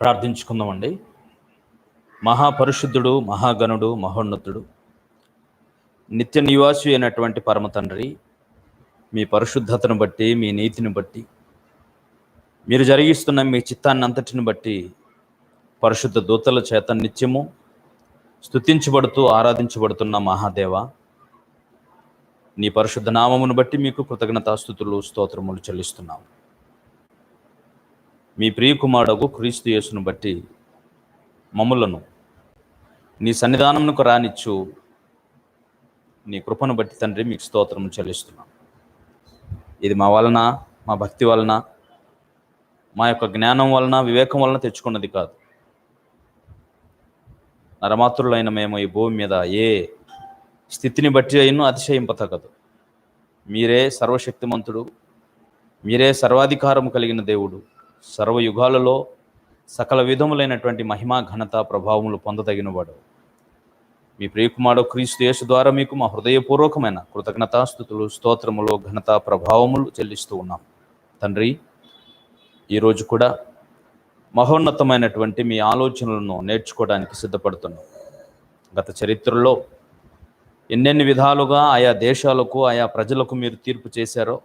ప్రార్థించుకుందామండి. మహాపరిశుద్ధుడు, మహాగణుడు, మహోన్నతుడు, నిత్య నివాసి అయినటువంటి పరమ తండ్రి, మీ పరిశుద్ధతను బట్టి, మీ నీతిని బట్టి, మీరు జరిగిస్తున్న మీ చిత్తాన్ని అంతటిని బట్టి పరిశుద్ధ దూతల చేత నిత్యము స్తుతించబడుతూ ఆరాధించబడుతున్న మహాదేవ, నీ పరిశుద్ధ నామమును బట్టి మీకు కృతజ్ఞతాస్తుతులు స్తోత్రములు చెల్లిస్తున్నాము. మీ ప్రియకుమారుడు క్రీస్తు యేసును బట్టి మమ్ములను నీ సన్నిధానమునకు రానిచ్చు నీ కృపను బట్టి తండ్రి మీకు స్తోత్రము చెల్లిస్తున్నాం. ఇది మా వలన, మా భక్తి వలన, మా యొక్క జ్ఞానం వలన, వివేకం వలన తెచ్చుకున్నది కాదు. నరమాతృలైన మేము ఈ భూమి మీద ఏ స్థితిని బట్టి అయినో అతిశయింపతగదు. మీరే సర్వశక్తిమంతుడు, మీరే సర్వాధికారము కలిగిన దేవుడు, సర్వయుగాలలో సకల విధములైనటువంటి మహిమా ఘనత ప్రభావములు పొందదగినవాడు. మీ ప్రియకుమారుడు క్రీస్తు యేసు ద్వారా మీకు మా హృదయపూర్వకమైన కృతజ్ఞతాస్తుతులు, స్తోత్రములు, ఘనత ప్రభావములు చెల్లిస్తూ ఉన్నాం. తండ్రి, ఈరోజు కూడా మహోన్నతమైనటువంటి మీ ఆలోచనలను నేర్చుకోవడానికి సిద్ధపడుతున్నాం. గత చరిత్రలో ఎన్నెన్ని విధాలుగా ఆయా దేశాలకు, ఆయా ప్రజలకు మీరు తీర్పు చేశారో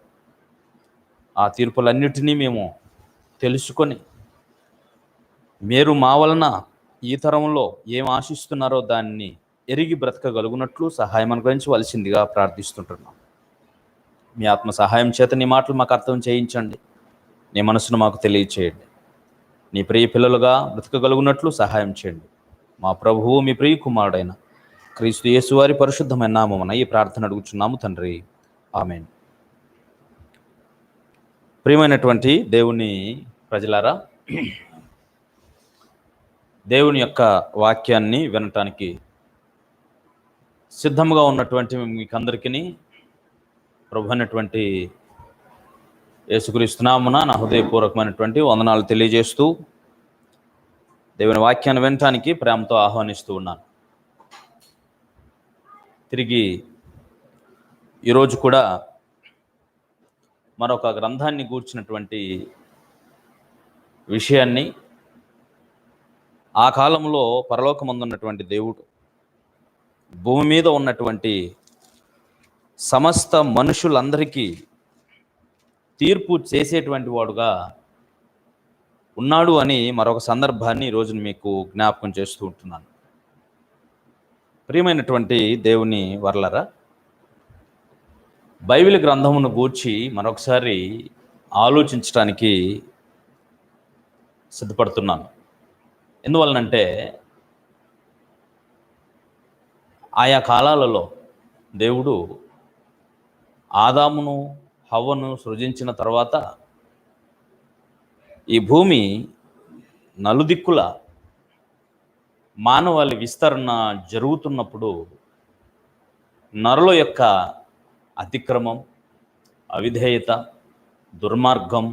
ఆ తీర్పులన్నిటినీ మేము తెలుసుకొని మీరు మా వలన ఈ తరంలో ఏం ఆశిస్తున్నారో దాన్ని ఎరిగి బ్రతకగలుగునట్లు సహాయం అనుగ్రహించవలసిందిగా ప్రార్థిస్తుంటున్నాం. మీ ఆత్మ సహాయం చేత నీ మాటలు మాకు అర్థం చేయించండి, నీ మనసును మాకు తెలియచేయండి. నీ ప్రియ పిల్లలుగా బ్రతకగలుగునట్లు సహాయం చేయండి. మా ప్రభువు, మీ ప్రియ కుమారుడైన క్రీస్తు యేసు వారి పరిశుద్ధమైన నామమున ఈ ప్రార్థన అడుగుచున్నాము తండ్రి, ఆమేన్. ప్రియమైనటువంటి దేవుని ప్రజలారా, దేవుని యొక్క వాక్యాన్ని వినటానికి సిద్ధంగా ఉన్నటువంటి మీకందరికీ ప్రభు అయినటువంటి యేసుక్రీస్తు నామమున నా హృదయపూర్వకమైనటువంటి వందనాలు తెలియజేస్తూ దేవుని వాక్యాన్ని వినటానికి ప్రేమతో ఆహ్వానిస్తూ ఉన్నాను. తిరిగి ఈరోజు కూడా మరొక గ్రంథాన్ని గూర్చినటువంటి విషయాన్ని, ఆ కాలంలో పరలోకమందున్నటువంటి దేవుడు భూమి మీద ఉన్నటువంటి సమస్త మనుషులందరికీ తీర్పు చేసేటువంటి వాడుగా ఉన్నాడు అని మరొక సందర్భాన్ని ఈరోజు మీకు జ్ఞాపకం చేస్తూ ఉంటున్నాను. ప్రియమైనటువంటి దేవుని వర్లరా, బైబిల్ గ్రంథమును గూర్చి మరొకసారి ఆలోచించడానికి సిద్ధపడుతున్నాను. ఎందువలనంటే ఆయా కాలాలలో దేవుడు ఆదామును హవ్వను సృజించిన తర్వాత ఈ భూమి నలుదిక్కుల మానవాళి విస్తరణ జరుగుతున్నప్పుడు నరుల యొక్క అతిక్రమం, అవిధేయత, దుర్మార్గం,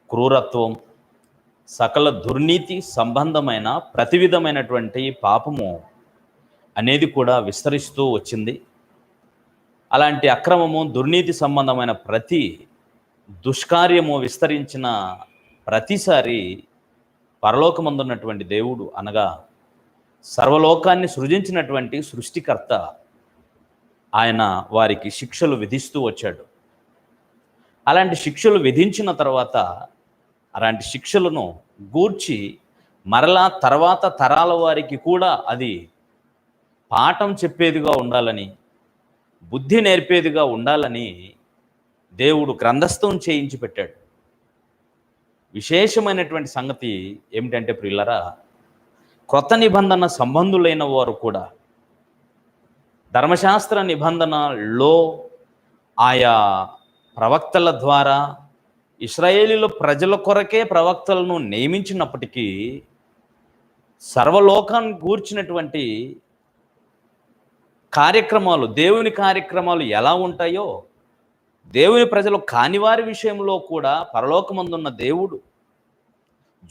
క్రూరత్వం, సకల దుర్నీతి సంబంధమైన ప్రతి విధమైనటువంటి పాపము అనేది కూడా విస్తరిస్తూ వచ్చింది. అలాంటి అక్రమము, దుర్నీతి సంబంధమైన ప్రతి దుష్కార్యము విస్తరించిన ప్రతిసారి పరలోకమందున్నటువంటి దేవుడు, అనగా సర్వలోకాన్ని సృజించినటువంటి సృష్టికర్త, ఆయన వారికి శిక్షలు విధిస్తూ వచ్చాడు. అలాంటి శిక్షలు విధించిన తర్వాత అలాంటి శిక్షలను గూర్చి మరలా తర్వాత తరాల వారికి కూడా అది పాఠం చెప్పేదిగా ఉండాలని, బుద్ధి నేర్పేదిగా ఉండాలని దేవుడు గ్రంథస్థం చేయించి పెట్టాడు. విశేషమైనటువంటి సంగతి ఏమిటంటే ప్రియులరా, క్రొత్త నిబంధన సంబంధులైన వారు కూడా ధర్మశాస్త్ర నిబంధనలో ఆయా ప్రవక్తల ద్వారా ఇశ్రాయేలీల ప్రజల కొరకే ప్రవక్తలను నియమించినప్పటికీ సర్వలోకాన్ని గూర్చినటువంటి కార్యక్రమాలు, దేవుని కార్యక్రమాలు ఎలా ఉంటాయో, దేవుని ప్రజలు కానివారి విషయంలో కూడా పరలోకమందున్న దేవుడు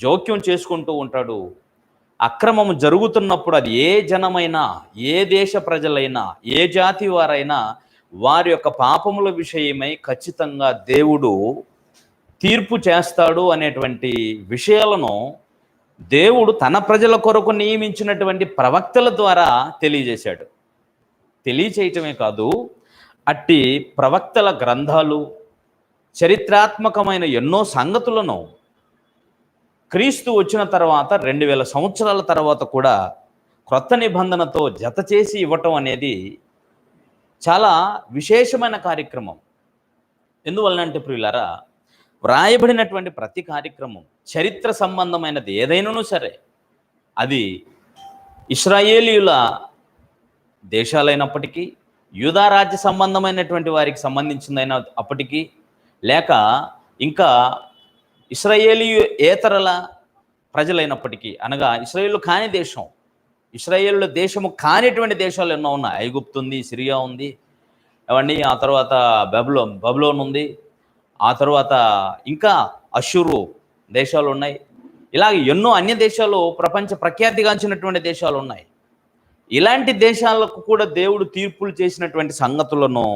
జోక్యం చేసుకుంటూ ఉంటాడు. అక్రమము జరుగుతున్నప్పుడు అది ఏ జనమైనా, ఏ దేశ ప్రజలైనా, ఏ జాతి వారైనా వారి యొక్క పాపముల విషయమై ఖచ్చితంగా దేవుడు తీర్పు చేస్తాడు అనేటువంటి విషయాలను దేవుడు తన ప్రజల కొరకు నియమించినటువంటి ప్రవక్తల ద్వారా తెలియజేశాడు. తెలియచేయటమే కాదు, అట్టి ప్రవక్తల గ్రంథాలు, చరిత్రాత్మకమైన ఎన్నో సంగతులను క్రీస్తు వచ్చిన తర్వాత 2000 సంవత్సరాల తర్వాత కూడా క్రొత్త నిబంధనతో జత చేసి ఇవ్వటం అనేది చాలా విశేషమైన కార్యక్రమం. ఎందువలనంటే ప్రియులారా, వ్రాయబడినటువంటి ప్రతి కార్యక్రమం చరిత్ర సంబంధమైనది ఏదైనాను సరే, అది ఇశ్రాయేలీయుల దేశాలైనప్పటికీ, యూదా రాజ్య సంబంధమైనటువంటి వారికి సంబంధించిందైన అప్పటికీ, లేక ఇంకా ఇశ్రాయేలీయేతరుల ప్రజలైనప్పటికీ, అనగా ఇశ్రాయేలు కాని దేశం, ఇశ్రాయేలు దేశము కానిటువంటి దేశాలు ఎన్నో ఉన్నాయి. ఐగుప్తు ఉంది, సిరియా ఉంది, అవన్నీ, ఆ తర్వాత బబులోన్ ఉంది, ఆ తర్వాత ఇంకా అషూరు దేశాలు ఉన్నాయి. ఇలాగ ఎన్నో అన్య దేశాలు, ప్రపంచ ప్రఖ్యాతిగాంచినటువంటి దేశాలు ఉన్నాయి. ఇలాంటి దేశాలకు కూడా దేవుడు తీర్పులు చేసినటువంటి సంగతులను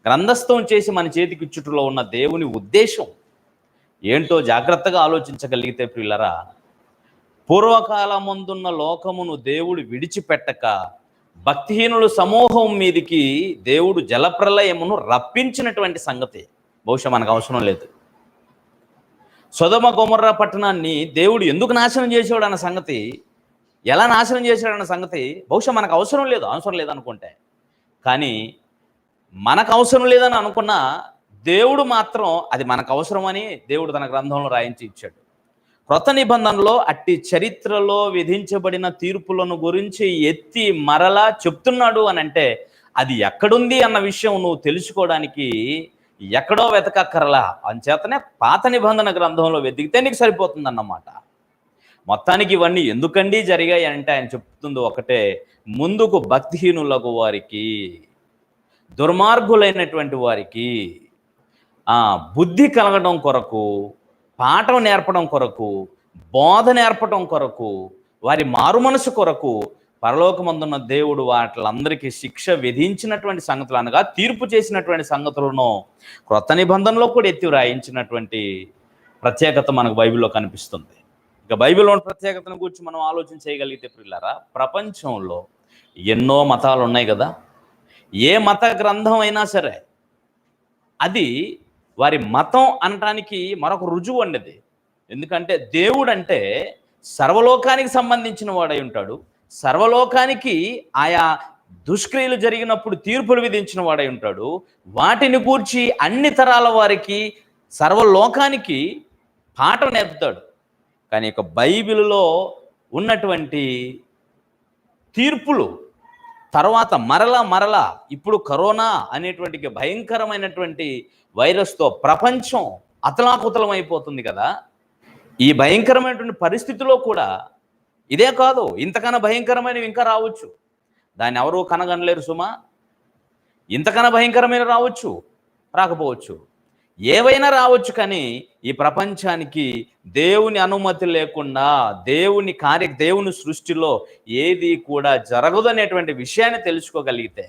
గ్రంథస్థం చేసి మన చేతికి ఇచ్చుటలో ఉన్న దేవుని ఉద్దేశం ఏంటో జాగ్రత్తగా ఆలోచించగలిగితే ప్రియులరా, పూర్వకాలమందున్న లోకమును దేవుడు విడిచిపెట్టక భక్తిహీనుల సమూహం మీదికి దేవుడు జలప్రలయమును రప్పించినటువంటి సంగతి బహుశా మనకు అవసరం లేదు. సొదొమ గొమొర్రా పట్టణాన్ని దేవుడు ఎందుకు నాశనం చేసాడు అన్న సంగతి, ఎలా నాశనం చేశాడన్న సంగతి బహుశా మనకు అవసరం లేదనుకుంటే, కానీ మనకు అవసరం లేదని అనుకున్న దేవుడు మాత్రం అది మనకు అవసరమని దేవుడు తన గ్రంథంలో రాయించి ఇచ్చాడు. క్రొత్త నిబంధనలో అట్టి చరిత్రలో విధించబడిన తీర్పులను గురించి ఎత్తి మరలా చెప్తున్నాడు అని అంటే, అది ఎక్కడుంది అన్న విషయం నువ్వు తెలుసుకోవడానికి ఎక్కడో వెతకక్కరలా. అంచేతనే పాత నిబంధన గ్రంథంలో వెతికితే నీకు సరిపోతుంది అన్నమాట. మొత్తానికి ఇవన్నీ ఎందుకండి జరిగాయి అంటే ఆయన చెప్తుంది ఒకటే, ముందుకు భక్తిహీనులకు వారికి, దుర్మార్గులైనటువంటి వారికి బుద్ధి కలగడం కొరకు, పాఠం నేర్పడం కొరకు, బోధ నేర్పడం కొరకు, వారి మారు మనసు కొరకు పరలోకమందున్న దేవుడు వాటిలందరికీ శిక్ష విధించినటువంటి సంగతులు, అనగా తీర్పు చేసినటువంటి సంగతులను క్రొత్త నిబంధనలో కూడా ఎత్తి వ్రాయించినటువంటి ప్రత్యేకత మనకు బైబిల్లో కనిపిస్తుంది. ఇక బైబిల్లోని ప్రత్యేకతను గురించి మనం ఆలోచన చేయగలిగితే ప్రియులారా, ప్రపంచంలో ఎన్నో మతాలు ఉన్నాయి కదా. ఏ మత గ్రంథం అయినా సరే అది వారి మతం అనటానికి మరొక రుజువు ఉండేది. ఎందుకంటే దేవుడు అంటే సర్వలోకానికి సంబంధించిన వాడై ఉంటాడు. సర్వలోకానికి ఆయా దుష్క్రియలు జరిగినప్పుడు తీర్పులు విధించిన వాడై ఉంటాడు. వాటిని గూర్చి అన్ని తరాల వారికి, సర్వలోకానికి పాఠం నేర్పుతాడు. కానీ ఇక బైబిల్లో ఉన్నటువంటి తీర్పులు తర్వాత మరలా ఇప్పుడు కరోనా అనేటువంటి భయంకరమైనటువంటి వైరస్తో ప్రపంచం అతలాకుతలం అయిపోతుంది కదా. ఈ భయంకరమైనటువంటి పరిస్థితిలో కూడా ఇదే కాదు, ఇంతకన్నా భయంకరమైనవి ఇంకా రావచ్చు. దాన్ని ఎవరూ కనగనలేరు సుమా. ఇంతకన్నా భయంకరమైన రావచ్చు, రాకపోవచ్చు, ఏవైనా రావచ్చు. కానీ ఈ ప్రపంచానికి దేవుని అనుమతి లేకుండా దేవుని సృష్టిలో ఏది కూడా జరగదు అనేటువంటి విషయాన్ని తెలుసుకోగలిగితే,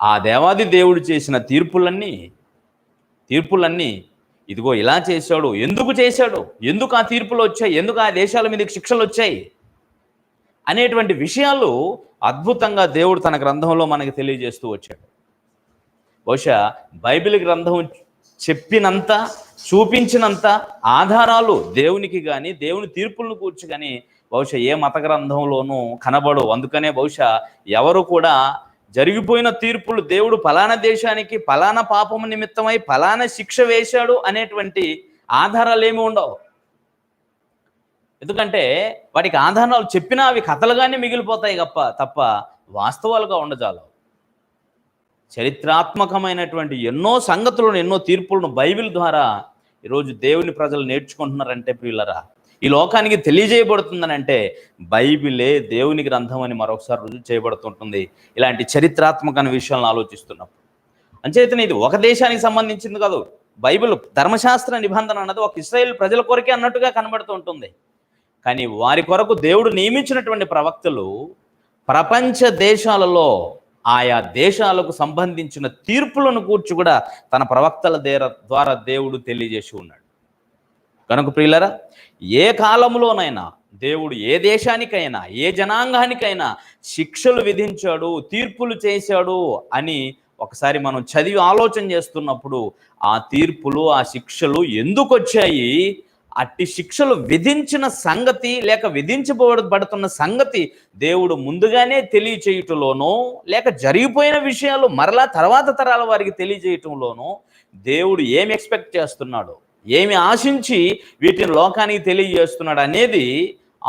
ఆ దేవాది దేవుడు చేసిన తీర్పులన్నీ ఇదిగో ఇలా చేశాడు, ఎందుకు చేశాడు, ఎందుకు ఆ తీర్పులు వచ్చాయి, ఎందుకు ఆ దేశాల మీదకి శిక్షలు వచ్చాయి అనేటువంటి విషయాలు అద్భుతంగా దేవుడు తన గ్రంథంలో మనకి తెలియజేస్తూ వచ్చాడు. బహుశా బైబిల్ గ్రంథం చెప్పినంత, చూపించినంత ఆధారాలు దేవునికి కానీ, దేవుని తీర్పులను కూర్చి కానీ బహుశా ఏ మత గ్రంథంలోనూ కనబడవు. అందుకనే బహుశా ఎవరు కూడా జరిగిపోయిన తీర్పులు, దేవుడు ఫలానా దేశానికి ఫలానా పాపము నిమిత్తమై ఫలానా శిక్ష వేశాడు అనేటువంటి ఆధారాలు ఏమి ఉండవు. ఎందుకంటే వాటికి ఆధారాలు చెప్పినా అవి కథలుగానే మిగిలిపోతాయి తప్ప వాస్తవాలుగా ఉండజాలవు. చరిత్రాత్మకమైనటువంటి ఎన్నో సంగతులను, ఎన్నో తీర్పులను బైబిల్ ద్వారా ఈరోజు దేవుని ప్రజలు నేర్చుకుంటున్నారంటే ప్రియులరా, ఈ లోకానికి తెలియజేయబడుతుందని అంటే బైబిలే దేవుని గ్రంథం అని మరొకసారి రుజువు చేయబడుతుంటుంది ఇలాంటి చరిత్రాత్మకమైన విషయాలను ఆలోచిస్తున్నప్పుడు. అంచేతనే ఇది ఒక దేశానికి సంబంధించింది కాదు. బైబిల్ ధర్మశాస్త్ర నిబంధన అన్నది ఒక ఇశ్రాయేలు ప్రజల కొరకే అన్నట్టుగా కనబడుతూ ఉంటుంది. కానీ వారి కొరకు దేవుడు నియమించినటువంటి ప్రవక్తలు ప్రపంచ దేశాలలో ఆయా దేశాలకు సంబంధించిన తీర్పులను కూర్చి కూడా తన ప్రవక్తల ద్వారా దేవుడు తెలియజేసి ఉన్నాడు. కనుక ప్రియులరా, ఏ కాలంలోనైనా దేవుడు ఏ దేశానికైనా ఏ జనాంగానికైనా శిక్షలు విధించాడు, తీర్పులు చేశాడు అని ఒకసారి మనం చదివి ఆలోచన చేస్తున్నప్పుడు ఆ తీర్పులు ఆ శిక్షలు ఎందుకు వచ్చాయి, అట్టి శిక్షలు విధించిన సంగతి లేక విధించబడుతున్న సంగతి దేవుడు ముందుగానే తెలియచేయటంలోనో లేక జరిగిపోయిన విషయాలు మరలా తర్వాత తరాల వారికి తెలియజేయటంలోనో దేవుడు ఏమి ఎక్స్పెక్ట్ చేస్తున్నాడు, ఏమి ఆశించి వీటిని లోకానికి తెలియజేస్తున్నాడు అనేది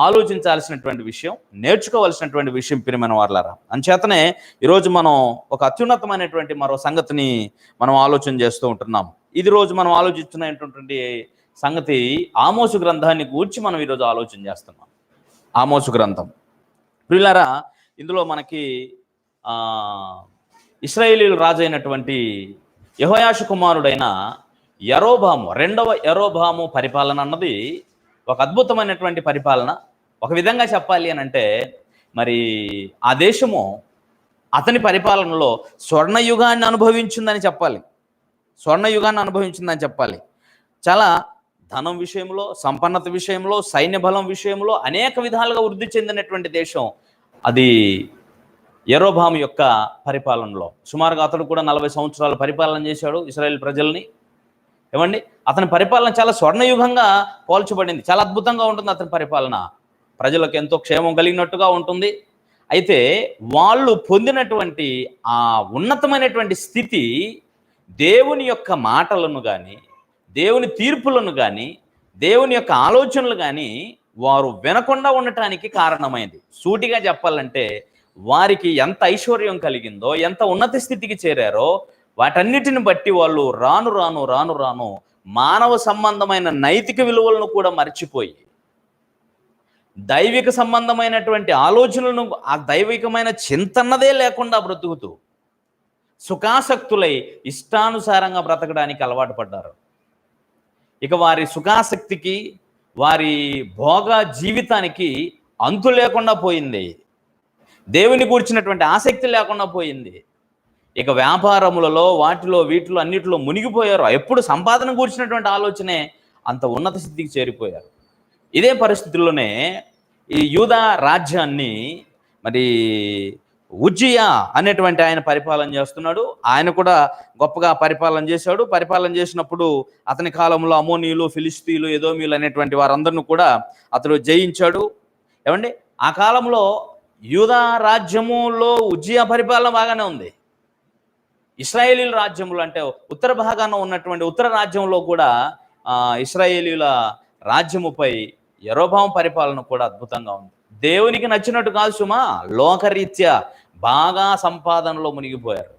ఆలోచించాల్సినటువంటి విషయం, నేర్చుకోవాల్సినటువంటి విషయం ప్రియమైన వారలారా. అంచేతనే ఈరోజు మనం ఒక అత్యున్నతమైనటువంటి మరో సంగతిని మనం ఆలోచన చేస్తూ ఉంటున్నాం. ఇది రోజు మనం ఆలోచిస్తున్నటువంటి సంగతి ఆమోసు గ్రంథాన్ని గూర్చి మనం ఈరోజు ఆలోచన చేస్తున్నాం. ఆమోసు గ్రంథం ప్రియులారా, ఇందులో మనకి ఇశ్రాయేలీయుల రాజు అయినటువంటి యెహోయాషు కుమారుడైన యరోబాము, రెండవ యరోబాము పరిపాలన అన్నది ఒక అద్భుతమైనటువంటి పరిపాలన. ఒక విధంగా చెప్పాలి అని అంటే మరి ఆ దేశము అతని పరిపాలనలో స్వర్ణయుగాన్ని అనుభవించిందని చెప్పాలి. స్వర్ణయుగాన్ని అనుభవించిందని చెప్పాలి. చాలా ధనం విషయంలో, సంపన్నత విషయంలో, సైన్య బలం విషయంలో అనేక విధాలుగా వృద్ధి చెందినటువంటి దేశం అది యెరోబాము యొక్క పరిపాలనలో. సుమారుగా అతడు కూడా 40 సంవత్సరాలు పరిపాలన చేశాడు ఇశ్రాయేల్ ప్రజల్ని. ఏమండి, అతని పరిపాలన చాలా స్వర్ణయుగంగా పోల్చబడింది. చాలా అద్భుతంగా ఉంటుంది అతని పరిపాలన. ప్రజలకు ఎంతో క్షేమం కలిగినట్టుగా ఉంటుంది. అయితే వాళ్ళు పొందినటువంటి ఆ ఉన్నతమైనటువంటి స్థితి దేవుని యొక్క మాటలను కానీ, దేవుని తీర్పులను కానీ, దేవుని యొక్క ఆలోచనలు కానీ వారు వినకుండా ఉండటానికి కారణమైంది. సూటిగా చెప్పాలంటే వారికి ఎంత ఐశ్వర్యం కలిగిందో, ఎంత ఉన్నత స్థితికి చేరారో వాటన్నిటిని బట్టి వాళ్ళు రాను రాను రాను రాను మానవ సంబంధమైన నైతిక విలువలను కూడా మర్చిపోయి దైవిక సంబంధమైనటువంటి ఆలోచనలను, ఆ దైవికమైన చింతన్నదే లేకుండా బ్రతుకుతూ సుఖాసక్తులై ఇష్టానుసారంగా బ్రతకడానికి అలవాటు పడ్డారు. ఇక వారి సుఖాసక్తికి, వారి భోగ జీవితానికి అంతు లేకుండా పోయింది. దేవుని కూర్చున్నటువంటి ఆసక్తి లేకుండా పోయింది. ఇక వ్యాపారములలో, వాటిలో వీటిలో అన్నిటిలో మునిగిపోయారు. ఎప్పుడు సంపాదన కూర్చున్నటువంటి ఆలోచనే అంత ఉన్నత స్థితికి చేరిపోయారు. ఇదే పరిస్థితుల్లోనే ఈ యూదా రాజ్యాన్ని మరి ఉజ్జియా అనేటువంటి ఆయన పరిపాలన చేస్తున్నాడు. ఆయన కూడా గొప్పగా పరిపాలన చేశాడు. పరిపాలన చేసినప్పుడు అతని కాలంలో అమోనీయులు, ఫిలిస్తీయులు, ఎదోమీయులు అనేటువంటి వారందరిని కూడా అతడు జయించాడు. ఏమండి, ఆ కాలంలో యూదా రాజ్యములో ఉజ్జియా పరిపాలన బాగానే ఉంది. ఇశ్రాయేలీల రాజ్యములు అంటే ఉత్తర భాగాన ఉన్నటువంటి ఉత్తర రాజ్యంలో కూడా ఇశ్రాయేలీల రాజ్యముపై యెరోబాము పరిపాలన కూడా అద్భుతంగా ఉంది. దేవునికి నచ్చినట్టు కాదు సుమా, లోకరీత్యా బాగా సంపాదనలో మునిగిపోయారు.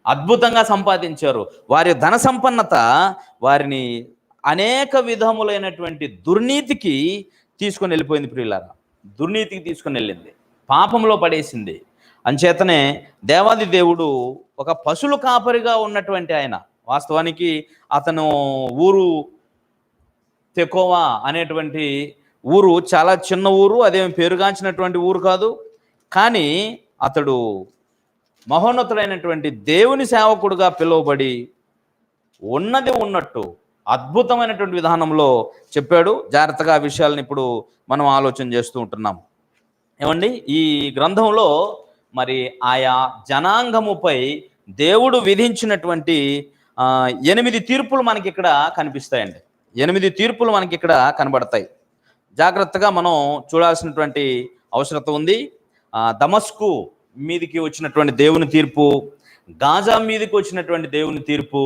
అద్భుతంగా సంపాదించారు. వారి ధన సంపన్నత వారిని అనేక విధములైనటువంటి దుర్నీతికి తీసుకొని వెళ్ళిపోయింది. ప్రియులారా, దుర్నీతికి తీసుకొని వెళ్ళింది, పాపంలో పడేసింది. అంచేతనే దేవాది దేవుడు ఒక పశువుల కాపరిగా ఉన్నటువంటి ఆయన, వాస్తవానికి అతను ఊరు తెకోవా అనేటువంటి ఊరు చాలా చిన్న ఊరు, అదేమి పేరుగాంచినటువంటి ఊరు కాదు. కానీ అతడు మహోన్నతుడైనటువంటి దేవుని సేవకుడుగా పిలువబడి ఉన్నది ఉన్నట్టు అద్భుతమైనటువంటి విధానంలో చెప్పాడు. జాగ్రత్తగా ఆ విషయాలను ఇప్పుడు మనం ఆలోచన చేస్తూ ఉంటున్నాం. ఏమండి, ఈ గ్రంథంలో మరి ఆయా జనాంగముపై దేవుడు విధించినటువంటి 8 తీర్పులు మనకి ఇక్కడ కనిపిస్తాయండి. 8 తీర్పులు మనకి ఇక్కడ కనబడతాయి. జాగ్రత్తగా మనం చూడాల్సినటువంటి అవసరం ఉంది. దమస్కు మీదికి వచ్చినటువంటి దేవుని తీర్పు, గాజా మీదకి వచ్చినటువంటి దేవుని తీర్పు,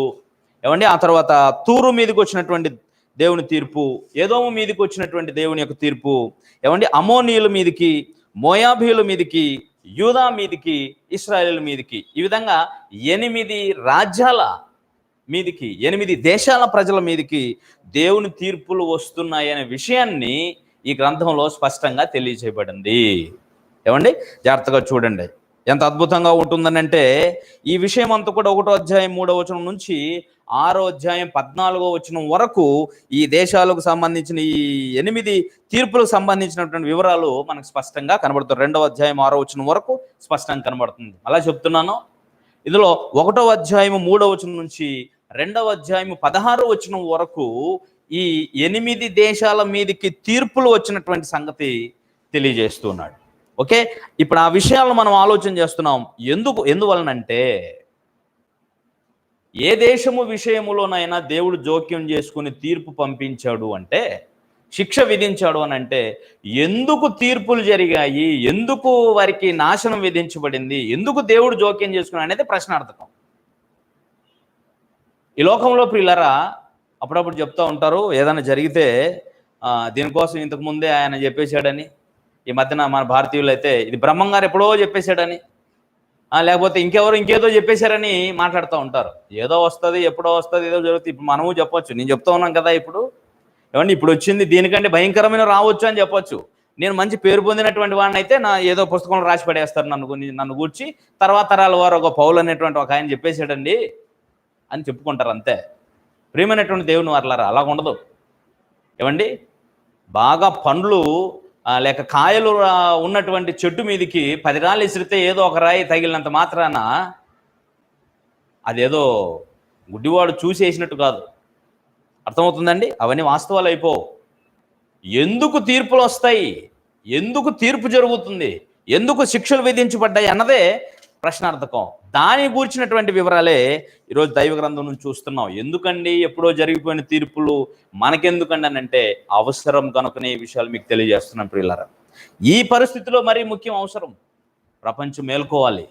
ఏమండి, ఆ తర్వాత తూరు మీదకి వచ్చినటువంటి దేవుని తీర్పు, ఏదోము మీదకి వచ్చినటువంటి దేవుని యొక్క తీర్పు, ఏమండి, అమోనీయుల మీదికి, మోయాబీయుల మీదికి, యూదా మీదికి, ఇశ్రాయేలు మీదికి, ఈ విధంగా 8 రాజ్యాల మీదికి, 8 దేశాల ప్రజల మీదికి దేవుని తీర్పులు వస్తున్నాయనే విషయాన్ని ఈ గ్రంథంలో స్పష్టంగా తెలియజేయబడింది. ఏమండి, జాగ్రత్తగా చూడండి ఎంత అద్భుతంగా ఉంటుందని అంటే ఈ విషయం అంతా కూడా 1వ అధ్యాయం 3వ వచనం నుంచి 6వ అధ్యాయం 14వ వచనం వరకు ఈ దేశాలకు సంబంధించిన ఈ 8 తీర్పులకు సంబంధించినటువంటి వివరాలు మనకు స్పష్టంగా కనబడుతుంది. 2వ అధ్యాయం 6వ వచనం వరకు స్పష్టంగా కనబడుతుంది. అలా చెప్తున్నాను. ఇందులో 1వ అధ్యాయం 3వ వచనం నుంచి 2వ అధ్యాయం 16వ వచనం వరకు ఈ 8 దేశాల మీదకి తీర్పులు వచ్చినటువంటి సంగతి తెలియజేస్తున్నాడు. ఓకే, ఇప్పుడు ఆ విషయాలను మనం ఆలోచన చేస్తున్నాం. ఎందువలనంటే ఏ దేశము విషయములోనైనా దేవుడు జోక్యం చేసుకుని తీర్పు పంపించాడు అంటే, శిక్ష విధించాడు అని అంటే, ఎందుకు తీర్పులు జరిగాయి, ఎందుకు వారికి నాశనం విధించబడింది, ఎందుకు దేవుడు జోక్యం చేసుకున్నాడు అనేది ప్రశ్నార్థకం. ఈ లోకంలో ప్రియులరా అప్పుడప్పుడు చెప్తూ ఉంటారు, ఏదైనా జరిగితే దీనికోసం ఇంతకు ముందే ఆయన చెప్పేశాడని. ఈ మధ్యన మన భారతీయులు అయితే ఇది బ్రహ్మంగారు ఎప్పుడో చెప్పేశాడని, లేకపోతే ఇంకేదో చెప్పేశారని మాట్లాడుతూ ఉంటారు. ఏదో వస్తుంది, ఎప్పుడో వస్తుంది, ఏదో జరుగుతుంది. ఇప్పుడు మనము చెప్పొచ్చు, నేను చెప్తా ఉన్నాం కదా, ఇప్పుడు వచ్చింది దీనికంటే భయంకరమైన రావచ్చు అని చెప్పొచ్చు. నేను మంచి పేరు పొందినటువంటి వాడిని అయితే నా ఏదో పుస్తకంలో రాసి పడేస్తారు నన్ను గూర్చి, తర్వాత తరాల వారు ఒక పౌలు అనేటువంటి ఒక ఆయన చెప్పేశాడండి అని చెప్పుకుంటారు అంతే. ప్రియమైనటువంటి దేవుని వారలారా, అలా ఉండదు. బాగా పండ్లు లేక కాయలు ఉన్నటువంటి చెట్టు మీదకి 10 రాళ్ళు విసిరితే ఏదో ఒక రాయి తగిలినంత మాత్రాన అదేదో గుడ్డివాడు చూసేసినట్టు కాదు. అర్థమవుతుందండి? అవన్నీ వాస్తవాలు అయిపోవు. ఎందుకు తీర్పులు వస్తాయి, ఎందుకు తీర్పు జరుగుతుంది, ఎందుకు శిక్షలు విధించబడ్డాయి అన్నదే ప్రశ్నార్థకం. దాని గూర్చినటువంటి వివరాలే ఈరోజు దైవ గ్రంథం నుంచి చూస్తున్నాం. ఎందుకండి ఎప్పుడో జరిగిపోయిన తీర్పులు మనకెందుకండి అని అంటే, అవసరం కనుకనే ఈ విషయాలు మీకు తెలియజేస్తున్నాం ప్రియులారా. ఈ పరిస్థితిలో మరీ ముఖ్యం అవసరం. ప్రపంచం మేల్కోవాలి,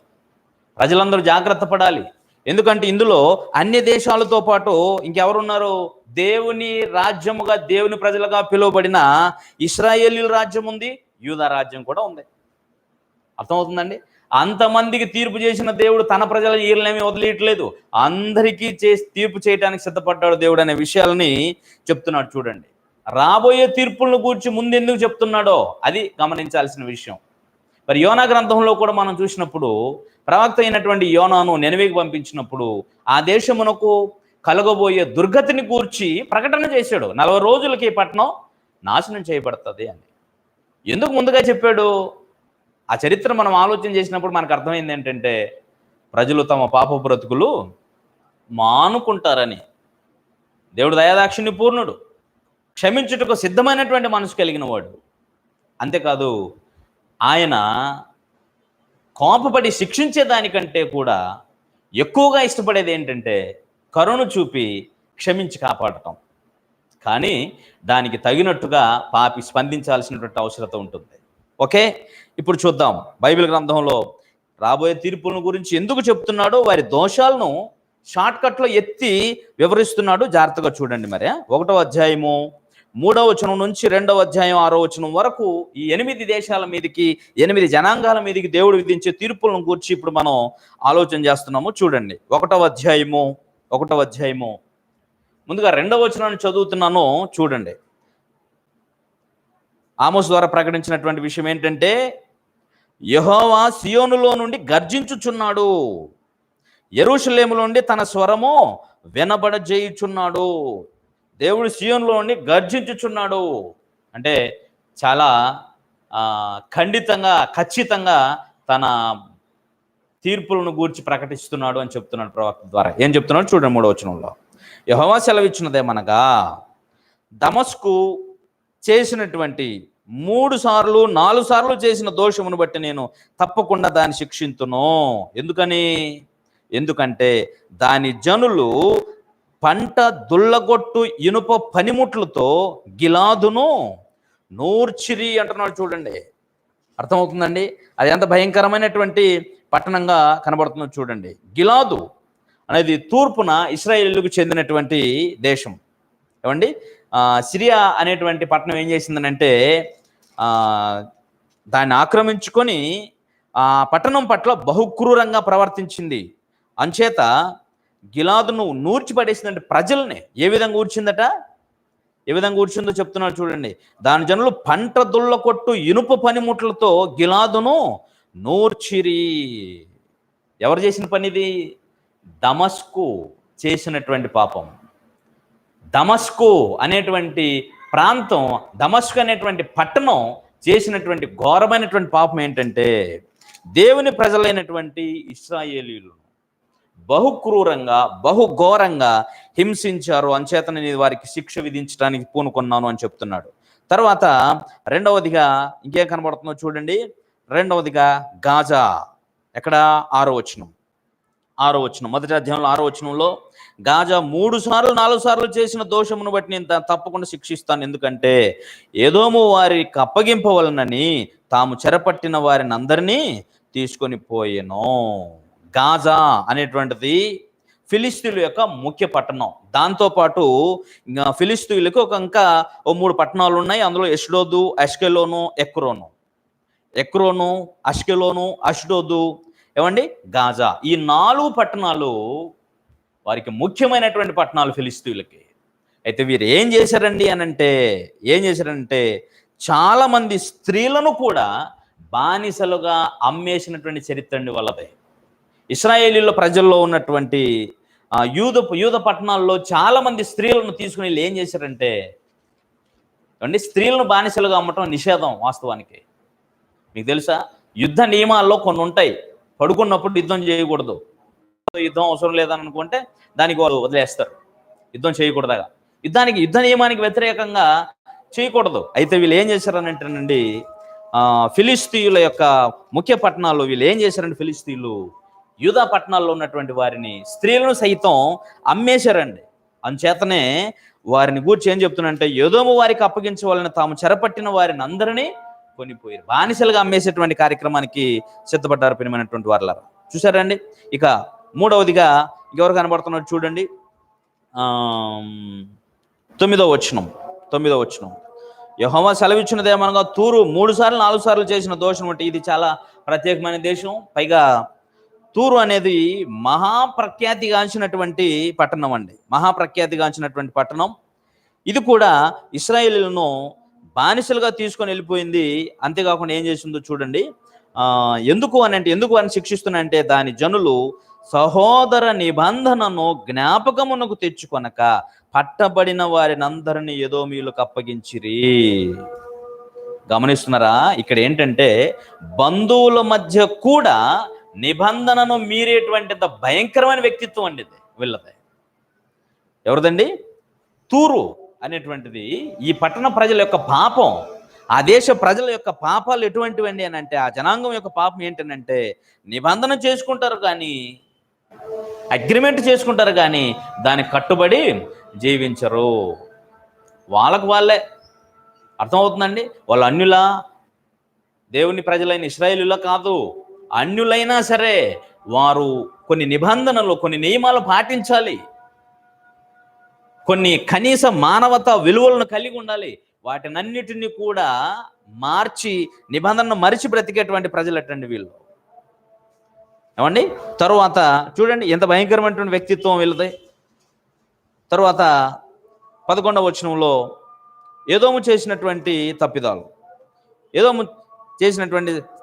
ప్రజలందరూ జాగ్రత్త పడాలి. ఎందుకంటే ఇందులో అన్య దేశాలతో పాటు ఇంకెవరున్నారు? దేవుని రాజ్యముగా, దేవుని ప్రజలుగా పిలువబడిన ఇశ్రాయేలీయుల రాజ్యం ఉంది, యూదా రాజ్యం కూడా ఉంది. అర్థమవుతుందండి? అంతమందికి తీర్పు చేసిన దేవుడు తన ప్రజల ఈర్లేమీ వదిలేయట్లేదు. అందరికీ తీర్పు చేయడానికి సిద్ధపడ్డాడు దేవుడు అనే విషయాలని చెప్తున్నాడు. చూడండి, రాబోయే తీర్పులను గూర్చి ముందెందుకు చెప్తున్నాడో అది గమనించాల్సిన విషయం. మరి యోనా గ్రంథంలో కూడా మనం చూసినప్పుడు, ప్రవక్త అయినటువంటి యోనాను నినవేకి పంపించినప్పుడు ఆ దేశమునకు కలగబోయే దుర్గతిని గూర్చి ప్రకటన చేశాడు. 40 రోజులకి ఈ పట్టణం నాశనం చేయబడుతుంది అని. ఎందుకు ముందుగా చెప్పాడు? ఆ చరిత్ర మనం ఆలోచన చేసినప్పుడు మనకు అర్థమైంది ఏంటంటే, ప్రజలు తమ పాప బ్రతుకులు మానుకుంటారని. దేవుడు దయాదాక్షిణ్య పూర్ణుడు, క్షమించుటకు సిద్ధమైనటువంటి మనసు కలిగిన వాడు. అంతేకాదు, ఆయన కోపపడి శిక్షించే దానికంటే కూడా ఎక్కువగా ఇష్టపడేది ఏంటంటే కరుణ చూపి క్షమించి కాపాడటం. కానీ దానికి తగినట్టుగా పాపి స్పందించాల్సినటువంటి అవసరత ఉంటుంది. ఓకే, ఇప్పుడు చూద్దాం బైబిల్ గ్రంథంలో రాబోయే తీర్పుల గురించి ఎందుకు చెప్తున్నాడో, వారి దోషాలను షార్ట్కట్లో ఎత్తి వివరిస్తున్నాడు. జాగ్రత్తగా చూడండి. మరి 1వ అధ్యాయము 3వ వచనం నుంచి 2వ అధ్యాయం 6వ వచనం వరకు ఈ 8 దేశాల మీదకి, 8 జనాంగాల మీదకి దేవుడు విధించే తీర్పులను గురించి ఇప్పుడు మనం ఆలోచన చేస్తున్నాము. చూడండి, 1వ అధ్యాయము ముందుగా 2వ వచనాన్ని చదువుతున్నాను. చూడండి, ఆమోస్ ద్వారా ప్రకటించినటువంటి విషయం ఏంటంటే, యెహోవా సియోనులో నుండి గర్జించుచున్నాడు, యెరూషలేములో నుండి తన స్వరము వినబడజేయుచున్నాడు. దేవుడు సియోనులో నుండి గర్జించుచున్నాడు అంటే చాలా ఖచ్చితంగా తన తీర్పులను గూర్చి ప్రకటిస్తున్నాడు అని చెప్తున్నాడు ప్రవక్త ద్వారా. ఏం చెప్తున్నాడు చూడండి, 3వ వచనంలో, యెహోవా సెలవిచ్చినదేమనగా, దమస్కు చేసినటువంటి 3 సార్లు 4 సార్లు చేసిన దోషమును బట్టి నేను తప్పకుండా దాన్ని శిక్షింతును. ఎందుకంటే దాని జనులు పంట దుల్లగొట్టు ఇనుప పనిముట్లతో గిలాదును నూర్చిరి అంటున్నాడు. చూడండి, అర్థమవుతుందండి? అది ఎంత భయంకరమైనటువంటి పట్టణంగా కనబడుతుందో చూడండి. గిలాదు అనేది తూర్పున ఇశ్రాయేలుకు చెందినటువంటి దేశం. సిరియా అనేటువంటి పట్టణం ఏం చేసిందనంటే, దాన్ని ఆక్రమించుకొని ఆ పట్టణం పట్ల బహుక్రూరంగా ప్రవర్తించింది. అంచేత గిలాదును నూర్చిపడేసిందంటే ప్రజల్ని ఏ విధంగా ఊడ్చిందో చెప్తున్నాడు. చూడండి, దాని జనులు పంట దుళ్ళ కొట్టు ఇనుప పనిముట్లతో గిలాదును నూర్చిరి. ఎవరు చేసిన పనిది? దమస్కు చేసినటువంటి పాపం. దమస్కు అనేటువంటి ప్రాంతం, దమస్కు అనేటువంటి పట్టణం చేసినటువంటి ఘోరమైనటువంటి పాపం ఏంటంటే, దేవుని ప్రజలైనటువంటి ఇశ్రాయేలీయులను, బహుక్రూరంగా బహుఘోరంగా హింసించారు, అంచేత నేను వారికి శిక్ష విధించడానికి పూనుకున్నాను అని చెప్తున్నాడు. తర్వాత రెండవదిగా ఇంకేం కనబడుతుందో చూడండి. రెండవదిగా గాజా. ఎక్కడ? 6వ వచనం. మొదటి అధ్యాయంలో 6వ వచనంలో గాజా 3 సార్లు 4 సార్లు చేసిన దోషమును బట్టి నేను తప్పకుండా శిక్షిస్తాను, ఎందుకంటే ఏదోము వారికి అప్పగింపవలనని తాము చెరపట్టిన వారిని అందరినీ తీసుకొని పోయెను. గాజా అనేటువంటిది ఫిలిస్తీన్ల యొక్క ముఖ్య పట్టణం. దాంతోపాటు ఫిలిస్తీన్లకు ఇంకా 3 పట్టణాలు ఉన్నాయి. అందులో ఎష్డోదు, అష్కెలోను, ఎక్రోను, అష్కెలోను, అష్డోదు, ఏమండి, గాజా. ఈ 4 పట్టణాలు వారికి ముఖ్యమైనటువంటి పట్టణాలు ఫిలిస్తీన్లకి. అయితే వీరు ఏం చేశారంటే చాలా మంది స్త్రీలను కూడా బానిసలుగా అమ్మేసినటువంటి చరిత్ర అండి వాళ్ళదే. ఇశ్రాయేలీల ప్రజల్లో ఉన్నటువంటి యూద పట్టణాల్లో చాలా మంది స్త్రీలను తీసుకుని వీళ్ళు ఏం చేశారంటే, స్త్రీలను బానిసలుగా అమ్మటం నిషేధం వాస్తవానికి. మీకు తెలుసా, యుద్ధ నియమాల్లో కొన్ని ఉంటాయి. పడుకున్నప్పుడు యుద్ధం చేయకూడదు, యుద్ధం అవసరం లేదని అనుకుంటే దానికి వాళ్ళు వదిలేస్తారు, యుద్ధం చేయకూడదుగా. యుద్ధ నియమానికి వ్యతిరేకంగా చేయకూడదు. అయితే వీళ్ళు ఏం చేశారనంటేనండి, ఫిలిస్తీయుల యొక్క ముఖ్య పట్టణాల్లో వీళ్ళు ఏం చేశారంటే, ఫిలిస్తీయులు యూదా పట్టణాల్లో ఉన్నటువంటి వారిని, స్త్రీలను సైతం అమ్మేశారండి. అంచేతనే వారిని గూర్చి ఏం చెప్తున్నారంటే, ఏదోము వారికి అప్పగించవాలని తాము చెరపట్టిన వారిని అందరినీ కొనిపోయారు. బానిసలుగా అమ్మేసేటువంటి కార్యక్రమానికి సిద్ధపడ్డారు ప్రియమైనటువంటి వారులారా. చూసారండి. ఇక మూడవదిగా ఎవరు కనబడుతున్నారు చూడండి. 9వ వచనం. యెహోవా సెలవిచ్చినదేమనగా, తూరు 3 సార్లు 4 సార్లు చేసిన దోషం అంటే ఇది చాలా ప్రత్యేకమైన దేశం. పైగా తూరు అనేది మహాప్రఖ్యాతిగాంచినటువంటి పట్టణం. ఇది కూడా ఇశ్రాయేలీయులను బానిసలుగా తీసుకొని వెళ్ళిపోయింది. అంతేకాకుండా ఏం చేసిందో చూడండి. ఎందుకు అని శిక్షిస్తున్నాయంటే, దాని జనులు సహోదర నిబంధనను జ్ఞాపకమునకు తెచ్చుకొనక పట్టబడిన వారిని అందరినీ ఎదోమీయులకు అప్పగించిరి. గమనిస్తున్నారా? ఇక్కడ ఏంటంటే, బంధువుల మధ్య కూడా నిబంధనను మీరేటువంటి భయంకరమైన వ్యక్తిత్వం అండి వీళ్ళది. ఎవరిదండి? తూరు అనేటువంటిది ఈ పట్టణ ప్రజల యొక్క పాపం. ఆ దేశ ప్రజల యొక్క పాపాలు ఎటువంటివండి అని అంటే, ఆ జనాంగం యొక్క పాపం ఏంటనంటే, నిబంధన చేసుకుంటారు కానీ, అగ్రిమెంట్ చేసుకుంటారు కానీ దానికి కట్టుబడి జీవించరు. వాళ్ళకు వాళ్ళే అర్థమవుతుందండి. వాళ్ళు అన్యులా, దేవుని ప్రజలైన ఇశ్రాయేలులా కాదు, అన్యులైనా సరే వారు కొన్ని నిబంధనలు, కొన్ని నియమాలు పాటించాలి, కొన్ని కనీస మానవతా విలువలను కలిగి ఉండాలి. వాటినన్నిటినీ కూడా మార్చి నిబంధనను మరిచి బ్రతికేటువంటి ప్రజలటండి వీళ్ళు. ఏమండి? తరువాత చూడండి ఎంత భయంకరమైనటువంటి వ్యక్తిత్వం వీళ్ళది. తరువాత 11వ వచనంలో ఏదోము చేసినటువంటి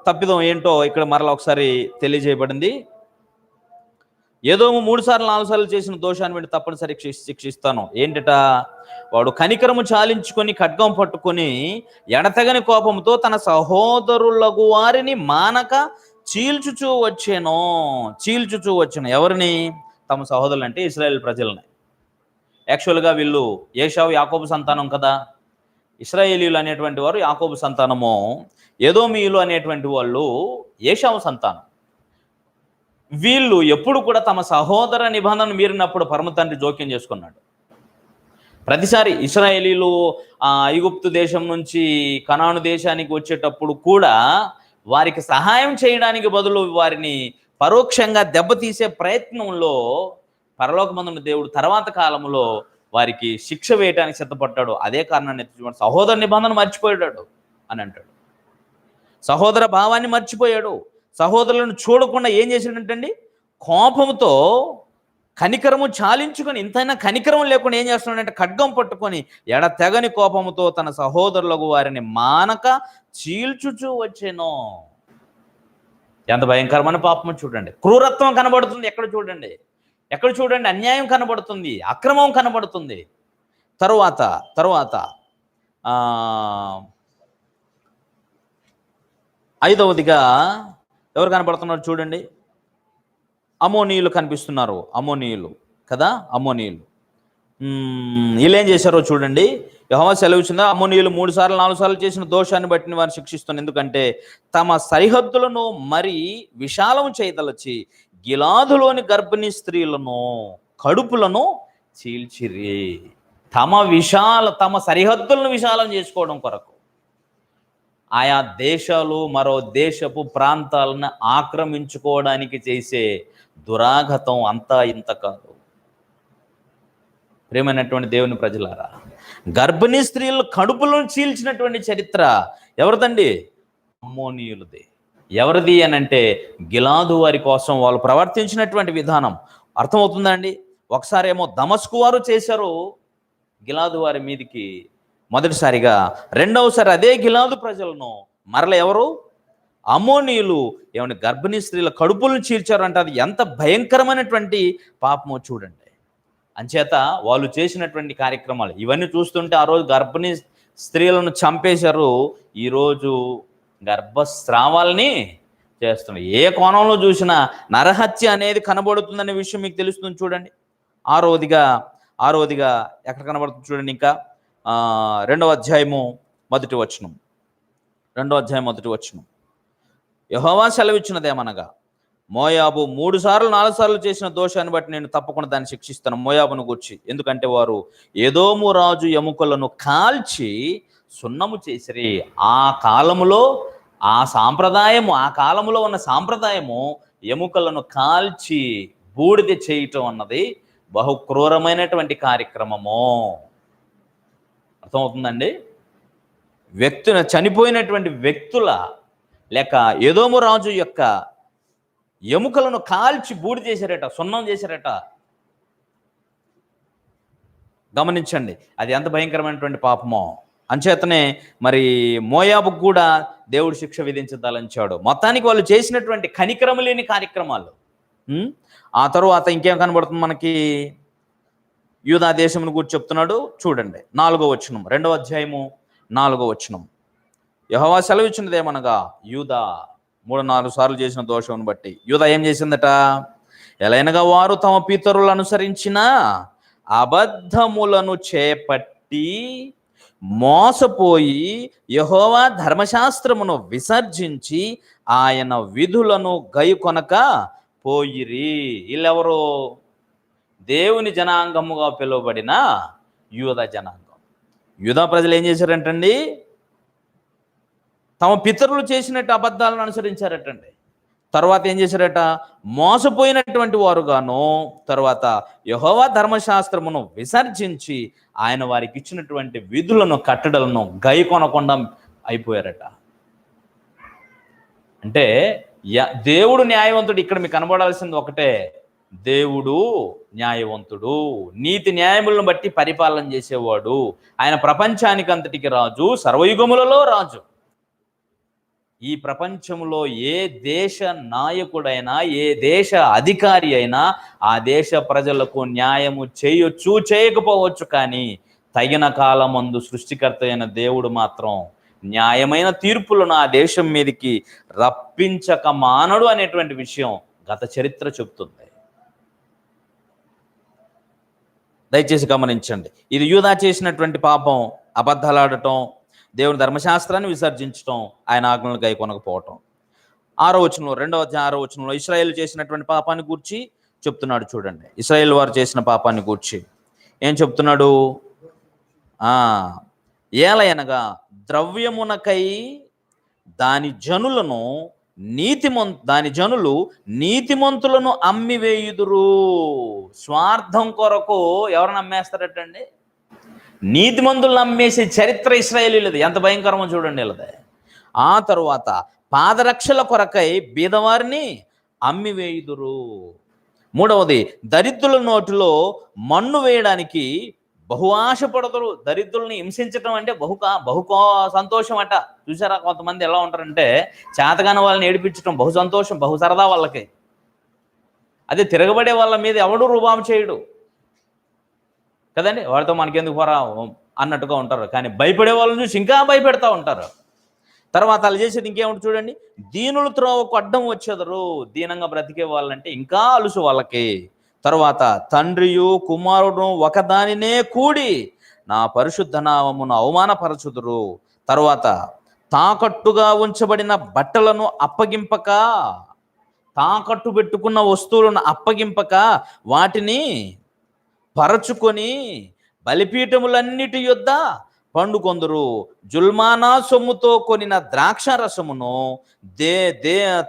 తప్పిదం ఏంటో ఇక్కడ మరలా ఒకసారి తెలియజేయబడింది. ఏదోము 3 సార్లు 4 సార్లు చేసిన దోషాన్ని బట్టి తప్పనిసరి శిక్షిస్తాను. ఏంటట? వాడు కనికరము చాలించుకొని ఖడ్గం పట్టుకొని ఎడతెగని కోపంతో తన సహోదరులకు వారిని మానక చీల్చుచూ వచ్చాను. ఎవరిని? తమ సహోదరులు అంటే ఇశ్రాయేల్ ప్రజలని. యాక్చువల్గా వీళ్ళు ఏశావు యాకోబు సంతానం కదా. ఇశ్రాయేలీయులు అనేటువంటి వారు యాకోబు సంతానము, ఎదోమీయులు అనేటువంటి వాళ్ళు ఏశావు సంతానం. వీళ్ళు ఎప్పుడు కూడా తమ సహోదర నిబంధనను మీరినప్పుడు పరమ తండ్రి జోక్యం చేసుకున్నాడు. ప్రతిసారి ఇశ్రాయేలీలు ఐగుప్తు దేశం నుంచి కనాను దేశానికి వచ్చేటప్పుడు కూడా వారికి సహాయం చేయడానికి బదులు వారిని పరోక్షంగా దెబ్బతీసే ప్రయత్నంలో పరలోకమందున్న దేవుడు తర్వాత కాలంలో వారికి శిక్ష వేయడానికి సిద్ధపడ్డాడు. అదే కారణాన్ని సహోదర నిబంధన మర్చిపోయాడు అని అంటాడు. సహోదర భావాన్ని మర్చిపోయాడు. సహోదరులను చూడకుండా ఏం చేశాడంటండి, కోపంతో కనికరము చాలించుకొని, ఇంతైనా కనికరం లేకుండా ఏం చేస్తున్నాడంటే ఖడ్గం పట్టుకొని ఎడతెగని కోపముతో తన సహోదరులకు వారిని మానక చీల్చుచూ వచ్చాను. ఎంత భయంకరమైన పాపము చూడండి. క్రూరత్వం కనబడుతుంది ఎక్కడ చూడండి, అన్యాయం కనబడుతుంది, అక్రమం కనబడుతుంది. తరువాత 5వదిగా ఎవరు కనబడుతున్నారు చూడండి. అమోనీయులు కనిపిస్తున్నారు, అమోనీయులు కదా, అమోనీయులు. వీళ్ళు ఏం చేశారో చూడండి. యెహోవా సెలవిచ్చిందా, అమోనీయులు 3 సార్లు 4 సార్లు చేసిన దోషాన్ని బట్టి వారిని శిక్షిస్తున్నాను. ఎందుకంటే తమ సరిహద్దులను మరి విశాలం చేయదలచి గిలాదులోని గర్భిణీ స్త్రీలను కడుపులను చీల్చిరి. తమ సరిహద్దులను విశాలం చేసుకోవడం కొరకు ఆయా దేశాలు మరో దేశపు ప్రాంతాలను ఆక్రమించుకోవడానికి చేసే దురాఘాతం అంతా ఇంత కాదు. ప్రేమైనటువంటి దేవుని ప్రజలారా, గర్భిణీ స్త్రీలు కడుపులను చీల్చినటువంటి చరిత్ర ఎవరిదండి? అమ్మోనీయులది. ఎవరిది అని అంటే గిలాదు వారి కోసం వాళ్ళు ప్రవర్తించినటువంటి విధానం అర్థమవుతుందా అండి? ఒకసారి ఏమో దమస్కు వారు చేశారు గిలాదు వారి మీదికి మొదటిసారిగా, రెండవసారి అదే గిలాదు ప్రజలను మరల ఎవరు? అమోనీయులు ఏమైనా గర్భిణీ స్త్రీల కడుపులను చీల్చారంటే అది ఎంత భయంకరమైనటువంటి పాపమో చూడండి. అంచేత వాళ్ళు చేసినటువంటి కార్యక్రమాలు ఇవన్నీ చూస్తుంటే ఆ రోజు గర్భిణీ స్త్రీలను చంపేశారు, ఈరోజు గర్భస్రావాల్ని చేస్తున్నారు. ఏ కోణంలో చూసినా నరహత్య అనేది కనబడుతుందనే విషయం మీకు తెలుస్తుంది చూడండి. ఆరోదిగా ఎక్కడ కనబడుతుంది చూడండి. ఇంకా 2వ అధ్యాయము 1వ వచనం. 2వ అధ్యాయం 1వ వచనం. యెహోవా సెలవిచ్చినదేమనగా, మోయాబు 3 సార్లు 4 సార్లు చేసిన దోషాన్ని బట్టి నేను తప్పకుండా దాన్ని శిక్షిస్తాను మోయాబును గూర్చి. ఎందుకంటే వారు ఏదోము రాజు ఎముకలను కాల్చి సున్నము చేసిరి. ఆ కాలములో ఆ కాలములో ఉన్న సాంప్రదాయము ఎముకలను కాల్చి బూడిద చేయటం అన్నది బహు క్రూరమైనటువంటి కార్యక్రమము. అర్థమవుతుందండి? చనిపోయినటువంటి వ్యక్తుల లేక ఏదోము రాజు యొక్క ఎముకలను కాల్చి బూడి చేశారట, సున్నం చేశారట. గమనించండి, అది ఎంత భయంకరమైనటువంటి పాపమో. అంచేతనే మరి మోయాబుకు కూడా దేవుడు శిక్ష విధించదలంచాడు. మొత్తానికి వాళ్ళు చేసినటువంటి కనికరము లేని కార్యక్రమాలు. ఆ తరువాత ఇంకేం కనబడుతుంది మనకి? యూదా దేశమును గురించి చెప్తున్నాడు చూడండి. 4వ వచనం, 2వ అధ్యాయము 4వ వచనం. యెహోవా సెలవిచ్చినదేమనగా, యూదా 3-4 సార్లు చేసిన దోషం బట్టి యూదా ఏం చేసిందట? ఎలైనగా వారు తమ పితరులను అనుసరించిన అబద్ధములను చేపట్టి మోసపోయి యెహోవా ధర్మశాస్త్రమును విసర్జించి ఆయన విధులను గైకొనక పోయిరి. వీళ్ళెవరు? దేవుని జనాంగముగా పిలువబడిన యూదా జనాంగం. యూదా ప్రజలు ఏం చేశారంటండి? తమ పితరులు చేసినట్టు అబద్ధాలను అనుసరించారటండి. తర్వాత ఏం చేశారట? మోసపోయినటువంటి వారుగాను తర్వాత యెహోవా ధర్మశాస్త్రమును విసర్జించి ఆయన వారికి ఇచ్చినటువంటి విధులను కట్టడలను గైకొనకుండా అయిపోయారట. అంటే దేవుడు న్యాయవంతుడు. ఇక్కడ మీకు కనబడాల్సింది ఒకటే, దేవుడు న్యాయవంతుడు, నీతి న్యాయములను బట్టి పరిపాలన చేసేవాడు. ఆయన ప్రపంచానికి అంతటికి రాజు, సర్వయుగములలో రాజు. ఈ ప్రపంచంలో ఏ దేశ నాయకుడైనా ఏ దేశ అధికారి అయినా ఆ దేశ ప్రజలకు న్యాయము చేయొచ్చు, చేయకపోవచ్చు. కానీ తగిన కాలమందు సృష్టికర్త అయిన దేవుడు మాత్రం న్యాయమైన తీర్పులను ఆ దేశం మీదకి రప్పించక మానడు అనేటువంటి విషయం గత చరిత్ర చెప్తుంది. దయచేసి గమనించండి. ఇది యూదా చేసినటువంటి పాపం, అబద్ధాలాడటం, దేవుని ధర్మశాస్త్రాన్ని విసర్జించటం, ఆయన ఆజ్ఞలను గైకొనకపోవటం. 6వ వచనంలో, 2వ అధ్యాయం 6వ వచనంలో ఇశ్రాయేలు చేసినటువంటి పాపాన్ని గూర్చి చెప్తున్నాడు చూడండి. ఇశ్రాయేలు వారు చేసిన పాపాన్ని గూర్చి ఏం చెప్తున్నాడు? ఏలయనగా ద్రవ్యమునకై దాని జనులు నీతిమంతులను అమ్మివేయుదురు. స్వార్థం కొరకు ఎవరిని అమ్మేస్తారటండి? నీతిమంతులను అమ్మేసే చరిత్ర ఇశ్రాయేలీలది. ఎంత భయంకరమో చూడండి వీళ్ళది. ఆ తరువాత పాదరక్షల కొరకై బీదవారిని అమ్మివేయుదురు. 3వది, దరిద్రుల నోటిలో మన్ను వేయడానికి బహు ఆశపడతారు. దరిద్రుల్ని హింసించడం అంటే బహు సంతోషం అట. చూసారా, కొంతమంది ఎలా ఉంటారంటే చేతగాని వాళ్ళని ఏడిపించడం బహు సంతోషం, బహు సరదా వాళ్ళకి. అదే తిరగబడే వాళ్ళ మీద ఎవడు రూపాము చేయడు కదండి. వాడితో మనకెందుకు పోరా అన్నట్టుగా ఉంటారు. కానీ భయపడే వాళ్ళని చూసి ఇంకా భయపెడతా ఉంటారు. తర్వాత వాళ్ళు చేసేది ఇంకేమిటి చూడండి, దీనులు త్రోవకు అడ్డం వచ్చేదరు. దీనంగా బ్రతికే వాళ్ళంటే ఇంకా అలుసు వాళ్ళకి. తర్వాత తండ్రియు కుమారుడు ఒకదానినే కూడి నా పరిశుద్ధ నామమును అవమానపరచుదురు. తర్వాత తాకట్టుగా ఉంచబడిన బట్టలను అప్పగింపక, తాకట్టు పెట్టుకున్న వస్తువులను అప్పగింపక వాటిని పరచుకొని బలిపీఠములన్నిటి యొద్ద పండుకొందరు. జుల్మానా సొమ్ముతో కొనిన ద్రాక్ష రసమును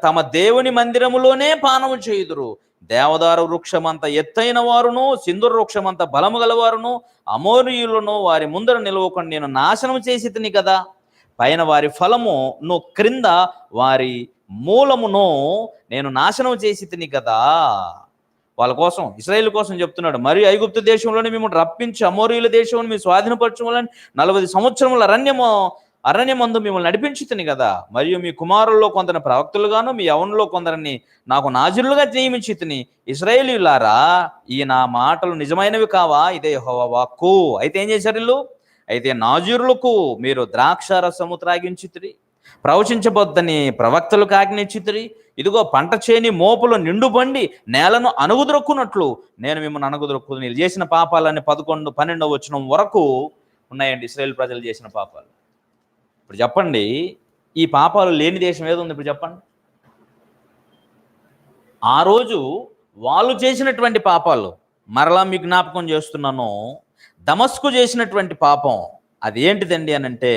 తమ దేవుని మందిరములోనే పానము చేయుదురు. దేవదారు వృక్షమంత ఎత్తైన వారును సింధూర వృక్షమంత బలము గలవారును అమోరీయులను వారి ముందర నిలవకుండా నేను నాశనం చేసి తిని కదా. పైన వారి ఫలమును క్రింద వారి మూలమును నేను నాశనం చేసి తిని కదా. వాళ్ళ కోసం, ఇశ్రాయేల్ కోసం చెప్తున్నాడు. మరియు ఐగుప్తు దేశంలోనే మిమ్మల్ని రప్పించి అమోరీయుల దేశంలో మీరు స్వాధీనపరచుకోవాలని 40 సంవత్సరముల అరణ్యమందు మిమ్మల్ని నడిపించి తిని కదా. మరియు మీ కుమారుల్లో కొందరిని ప్రవక్తలుగాను మీ యవనులో కొందరిని నాకు నాజీరులుగా నియమించి తిని. ఇశ్రాయేలీయులారా, ఈ నా మాటలు నిజమైనవి కావా? ఇదే యెహోవా వాక్కు. అయితే ఏం చేశారు వీళ్ళు? అయితే నాజీరులకు మీరు ద్రాక్ష రసము త్రాగించితిరి, ప్రవచించబొద్దని ప్రవక్తలకు ఆజ్ఞించితిరి. ఇదిగో పంట చేని మోపులు నిండుబండి నేలను అణుగుద్రొక్కున్నట్లు నేను మిమ్మల్ని అణుగుద్రొక్కు. మీరు చేసిన పాపాలన్నీ 11, 12 వచనం వరకు ఉన్నాయండి. ఇశ్రాయేల్ ప్రజలు చేసిన పాపాలు. ఇప్పుడు చెప్పండి, ఈ పాపాలు లేని దేశం ఏది ఉంది? ఇప్పుడు చెప్పండి. ఆ రోజు వాళ్ళు చేసినటువంటి పాపాలు మరలా మీకు జ్ఞాపకం చేస్తున్నాను. దమస్కు చేసినటువంటి పాపం అది ఏంటిదండి అని అంటే,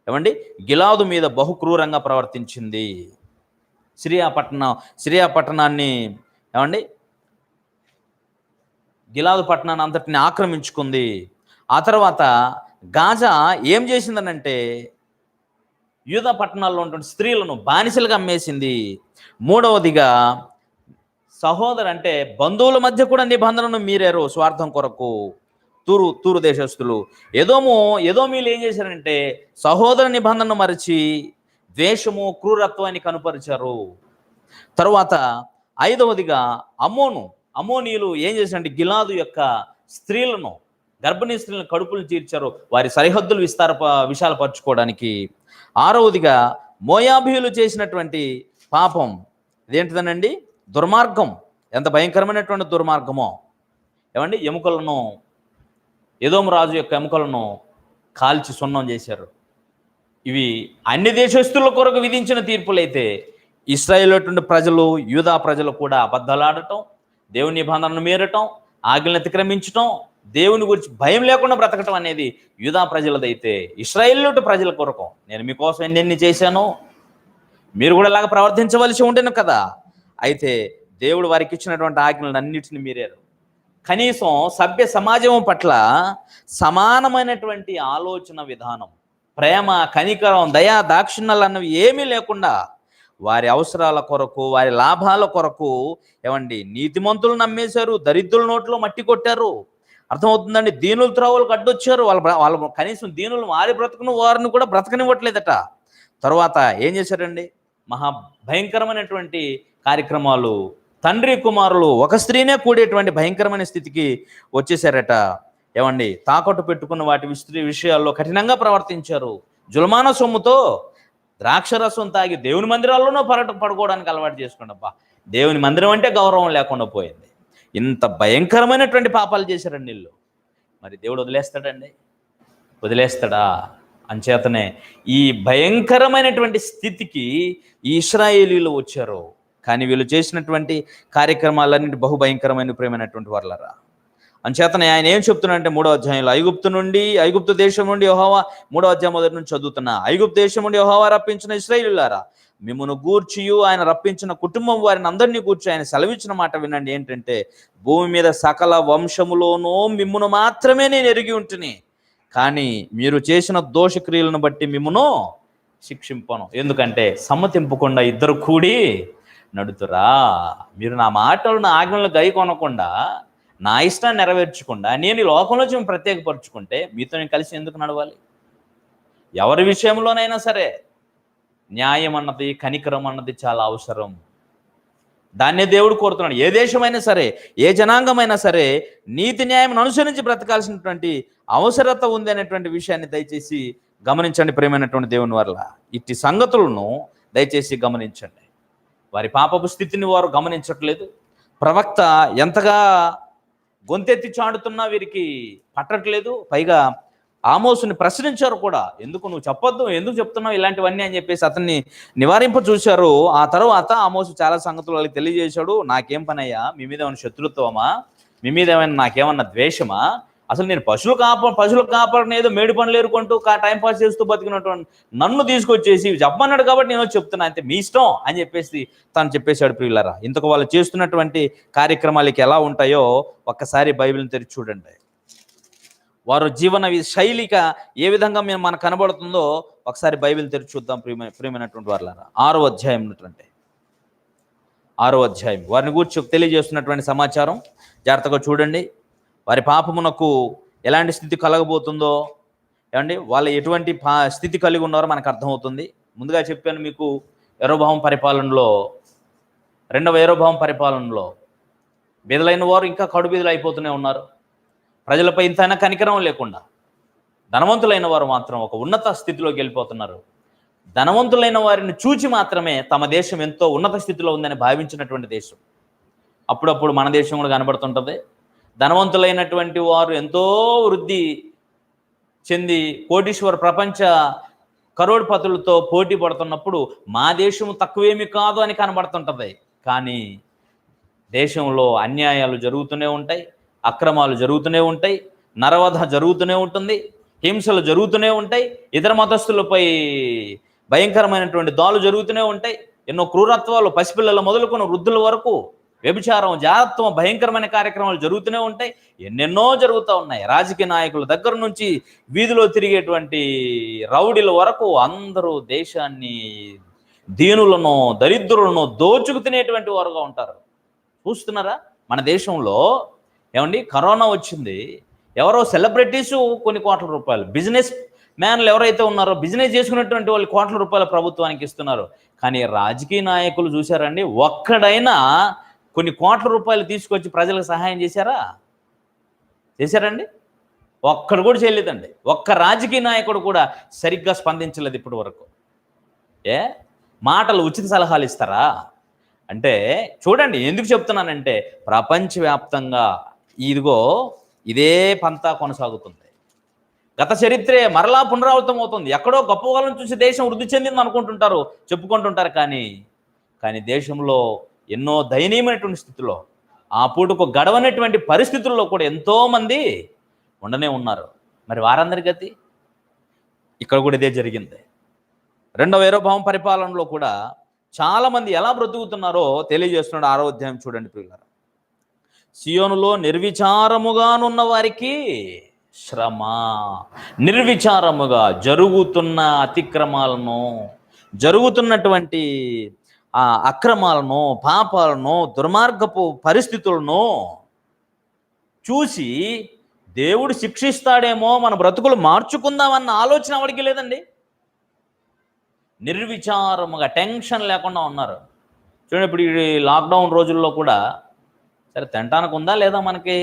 ఏమండి, గిలాదు మీద బహు క్రూరంగా ప్రవర్తించింది. సిరియా పట్టణాన్ని ఏమండి, గిలాదు పట్టణాన్ని అంతటిని ఆక్రమించుకుంది. ఆ తర్వాత గాజా ఏం చేసిందనంటే యూదా పట్టణాల్లో ఉన్నటువంటి స్త్రీలను బానిసలుగా అమ్మేసింది. మూడవదిగా అంటే బంధువుల మధ్య కూడా నిబంధనను మీరారు స్వార్థం కొరకు. తూరు దేశస్తులు ఏదోమీలు ఏం చేశారంటే సహోదర నిబంధనను మరిచి ద్వేషము క్రూరత్వాన్ని కనుపరిచారు. తరువాత ఐదవదిగా అమ్మోనీయులు ఏం చేశారంటే గిలాదు యొక్క స్త్రీలను, గర్భిణీ స్త్రీలను కడుపులు తీర్చారు వారి సరిహద్దులు విశాలపరచుకోవడానికి. ఆరవదిగా మోయాబీయులు చేసినటువంటి పాపం ఇదేంటిదనండి? దుర్మార్గం. ఎంత భయంకరమైనటువంటి దుర్మార్గమో ఏమండి, ఎముకలను, ఎదోము రాజు యొక్క ఎముకలను కాల్చి సున్నం చేశారు. ఇవి అన్ని దేశస్తుల కొరకు విధించిన తీర్పులైతే ఇశ్రాయేలు ప్రజలు, యూదా ప్రజలు కూడా అబద్ధాలాడటం, దేవుని నిబంధనను మీరటం, ఆజ్ఞలను అతిక్రమించటం, దేవుని గురించి భయం లేకుండా బ్రతకటం అనేది యూదా ప్రజలదైతే ఇశ్రాయేలు ప్రజల కొరకు నేను మీకోసం ఎన్ని చేశానో మీరు కూడా ఇలాగ ప్రవర్తించవలసి ఉండేను కదా. అయితే దేవుడు వారికి ఇచ్చినటువంటి ఆజ్ఞలను అన్నిటిని మీరారు. కనీసం సభ్య సమాజం పట్ల సమానమైనటువంటి ఆలోచన విధానం, ప్రేమ, కనికరం, దయా, దాక్షిణ్యాలు అన్నవి ఏమీ లేకుండా వారి అవసరాల కొరకు, వారి లాభాల కొరకు ఏమండి నీతిమంతులు నమ్మేశారు, దరిద్రుల నోట్లో మట్టి కొట్టారు. అర్థమవుతుందండి. దీనుల త్రోవలకు అడ్డొచ్చారు. వాళ్ళ కనీసం దీనులు వారి బ్రతుకును వారిని కూడా బ్రతకనివ్వట్లేదట. తర్వాత ఏం చేశారండి? మహా భయంకరమైనటువంటి కార్యక్రమాలు. తండ్రి కుమారులు ఒక స్త్రీనే కూడేటువంటి భయంకరమైన స్థితికి వచ్చేసారట. ఏమండి, తాకట్టు పెట్టుకున్న వాటి విషయాల్లో కఠినంగా ప్రవర్తించారు. జుల్మాన సొమ్ముతో ద్రాక్షరసం తాగి దేవుని మందిరాల్లోనూ పడుకోవడానికి అలవాటు చేసుకోండబ్బా. దేవుని మందిరం అంటే గౌరవం లేకుండా పోయింది. ఇంత భయంకరమైనటువంటి పాపాలు చేశారండి వీళ్ళు. మరి దేవుడు వదిలేస్తాడండి? వదిలేస్తాడా? అంచేతనే ఈ భయంకరమైనటువంటి స్థితికి ఇశ్రాయేలీలు వచ్చారు. కానీ వీళ్ళు చేసినటువంటి కార్యక్రమాలన్నింటి బహుభయంకరమైన ప్రేమైనటువంటి వాళ్ళరా. అంచేతనే ఆయన ఏం చెప్తున్నాడంటే 3వ అధ్యాయంలో ఐగుప్తు దేశం నుండి యెహోవా, 3వ అధ్యాయం మొదటి నుంచి చదువుతున్నా. ఐగుప్తు దేశం నుండి యెహోవా రప్పించిన ఇశ్రాయేలీయులారా, మిమ్మును గూర్చియు ఆయన రప్పించిన కుటుంబం వారిని అందరినీ గూర్చి ఆయన సెలవిచ్చిన మాట వినండి. ఏంటంటే, భూమి మీద సకల వంశములోనూ మిమ్మును మాత్రమే నేను ఎరిగి ఉంటుని, కానీ మీరు చేసిన దోషక్రియలను బట్టి మిమ్మును శిక్షింపను. ఎందుకంటే సమ్మతింపకుండా ఇద్దరు కూడి నడుతురా. మీరు నా మాటలు, నా ఆజ్ఞలు గై కొనకుండా, నా ఇష్టాన్ని నెరవేర్చకుండా నేను ఈ లోకంలో ప్రత్యేకపరుచుకుంటే మీతో నేను కలిసి ఎందుకు నడవాలి? ఎవరి విషయంలోనైనా సరే న్యాయం అన్నది, కనికరం అన్నది చాలా అవసరం. దాన్నే దేవుడు కోరుతున్నాడు. ఏ దేశమైనా సరే, ఏ జనాంగమైనా సరే నీతి న్యాయం అనుసరించి బ్రతకాల్సినటువంటి అవసరత ఉంది అనేటువంటి విషయాన్ని దయచేసి గమనించండి ప్రియమైనటువంటి దేవుని వల్ల ఇట్టి సంగతులను దయచేసి గమనించండి. వారి పాపపు స్థితిని వారు గమనించట్లేదు. ప్రవక్త ఎంతగా గొంతెత్తి చాడుతున్నా వీరికి పట్టట్లేదు. పైగా ఆమోసుని ప్రశ్నించారు కూడా, ఎందుకు నువ్వు చెప్పొద్దు, ఎందుకు చెప్తున్నావు ఇలాంటివన్నీ అని చెప్పేసి అతన్ని నివారింప చూశారు. ఆ తర్వాత ఆమోసు చాలా సంగతులు వాళ్ళకి తెలియజేశాడు. నాకేం పని అయ్యా, మీ మీద ఏమైనా శత్రుత్వమా, మీ మీద ఏమైనా నాకేమన్నా ద్వేషమా, అసలు నేను పశువులు కాపాడని ఏదో మేడి పనులు ఏరుకుంటూ టైంపాస్ చేస్తూ బతికినటువంటి నన్ను తీసుకొచ్చేసి చెప్పమన్నాడు కాబట్టి నేను చెప్తున్నా, అంతే మీ ఇష్టం అని చెప్పేసి తను చెప్పేశాడు. ప్రియులారా, ఇంతకు వాళ్ళు చేస్తున్నటువంటి కార్యక్రమాలకి ఎలా ఉంటాయో ఒక్కసారి బైబిల్ని తెరిచి చూడండి. వారు జీవన శైలిక ఏ విధంగా మనకు కనబడుతుందో ఒకసారి బైబిల్ తెరిచి చూద్దాం. ప్రియమైనటువంటి వారులారా, 6వ అధ్యాయం ఉన్నటువంటి 6వ అధ్యాయం వారిని గురించి తెలియజేస్తున్నటువంటి సమాచారం జాగ్రత్తగా చూడండి. వారి పాపమునకు ఎలాంటి స్థితి కలగబోతుందో, ఏమండి వాళ్ళు ఎటువంటి స్థితి కలిగి ఉన్నారో మనకు అర్థమవుతుంది. ముందుగా చెప్పాను మీకు, యరొబాము పరిపాలనలో, 2వ యరొబాము పరిపాలనలో బీదలైన వారు ఇంకా కడుబీదలు అయిపోతూనే ఉన్నారు. ప్రజలపై ఇంతైనా కనికరం లేకుండా ధనవంతులైన వారు మాత్రం ఒక ఉన్నత స్థితిలోకి వెళ్ళిపోతున్నారు. ధనవంతులైన వారిని చూచి మాత్రమే తమ దేశం ఎంతో ఉన్నత స్థితిలో ఉందని భావించినటువంటి దేశం. అప్పుడప్పుడు మన దేశం కూడా కనబడుతుంటుంది. ధనవంతులైనటువంటి వారు ఎంతో వృద్ధి చెంది కోటీశ్వర ప్రపంచ కరోడ్పతులతో పోటీ పడుతున్నప్పుడు మా దేశం తక్కువేమీ కాదు అని కనబడుతుంటుంది. కానీ దేశంలో అన్యాయాలు జరుగుతూనే ఉంటాయి, అక్రమాలు జరుగుతూనే ఉంటాయి, నరవధ జరుగుతూనే ఉంటుంది, హింసలు జరుగుతూనే ఉంటాయి, ఇతర మతస్థులపై భయంకరమైనటువంటి దాడులు జరుగుతూనే ఉంటాయి. ఎన్నో క్రూరత్వాలు పసిపిల్లల మొదలుకొని వృద్ధుల వరకు వ్యభిచారం, జారత్వం, భయంకరమైన కార్యక్రమాలు జరుగుతూనే ఉంటాయి. ఎన్నెన్నో జరుగుతూ ఉన్నాయి. రాజకీయ నాయకుల దగ్గర నుంచి వీధిలో తిరిగేటువంటి రౌడీల వరకు అందరూ దేశాన్ని దీనులను, దరిద్రులను దోచుకు తినేటువంటి వారుగా ఉంటారు. చూస్తున్నారా మన దేశంలో? ఏమండి, కరోనా వచ్చింది, ఎవరో సెలబ్రిటీసు కొన్ని కోట్ల రూపాయలు, బిజినెస్ మ్యాన్లు ఎవరైతే ఉన్నారో బిజినెస్ చేసుకున్నటువంటి వాళ్ళు కోట్ల రూపాయల ప్రభుత్వానికి ఇస్తున్నారు. కానీ రాజకీయ నాయకులు చూశారండి, ఒక్కడైనా కొన్ని కోట్ల రూపాయలు తీసుకొచ్చి ప్రజలకు సహాయం చేశారండి? ఒక్కడు కూడా చేయలేదండి. ఒక్క రాజకీయ నాయకుడు కూడా సరిగ్గా స్పందించలేదు ఇప్పటి వరకు. మాటలు ఉచిత సలహాలు ఇస్తారా అంటే చూడండి. ఎందుకు చెప్తున్నానంటే ప్రపంచవ్యాప్తంగా ఇదే పంతా కొనసాగుతుంది. గత చరిత్రే మరలా పునరావృతం అవుతుంది. ఎక్కడో గొప్ప వాళ్ళని చూసి దేశం వృద్ధి చెందింది అనుకుంటుంటారు, చెప్పుకుంటుంటారు. కానీ దేశంలో ఎన్నో దయనీయమైనటువంటి స్థితిలో, ఆ పూటకు గడవనటువంటి పరిస్థితుల్లో కూడా ఎంతోమంది ఉండనే ఉన్నారు. మరి వారందరి గతి ఇక్కడ కూడా ఇదే జరిగింది. 2వ యరొబాము పరిపాలనలో కూడా చాలామంది ఎలా బ్రతుకుతున్నారో తెలియజేస్తున్నాడు. 6వ అధ్యాయం చూడండి ప్రియులారా. సియోనులో నిర్విచారముగానున్న వారికి శ్రమ. నిర్విచారముగా జరుగుతున్న అతిక్రమాలను, జరుగుతున్నటువంటి అక్రమాలను, పాపాలను, దుర్మార్గపు పరిస్థితులను చూసి దేవుడు శిక్షిస్తాడేమో, మన బ్రతుకులు మార్చుకుందామన్న ఆలోచన ఎవరికి లేదండి. నిర్విచారముగా, టెన్షన్ లేకుండా ఉన్నారు. చూడండి, ఇప్పుడు ఈ లాక్డౌన్ రోజుల్లో కూడా సరే తినటానికి ఉందా లేదా, మనకి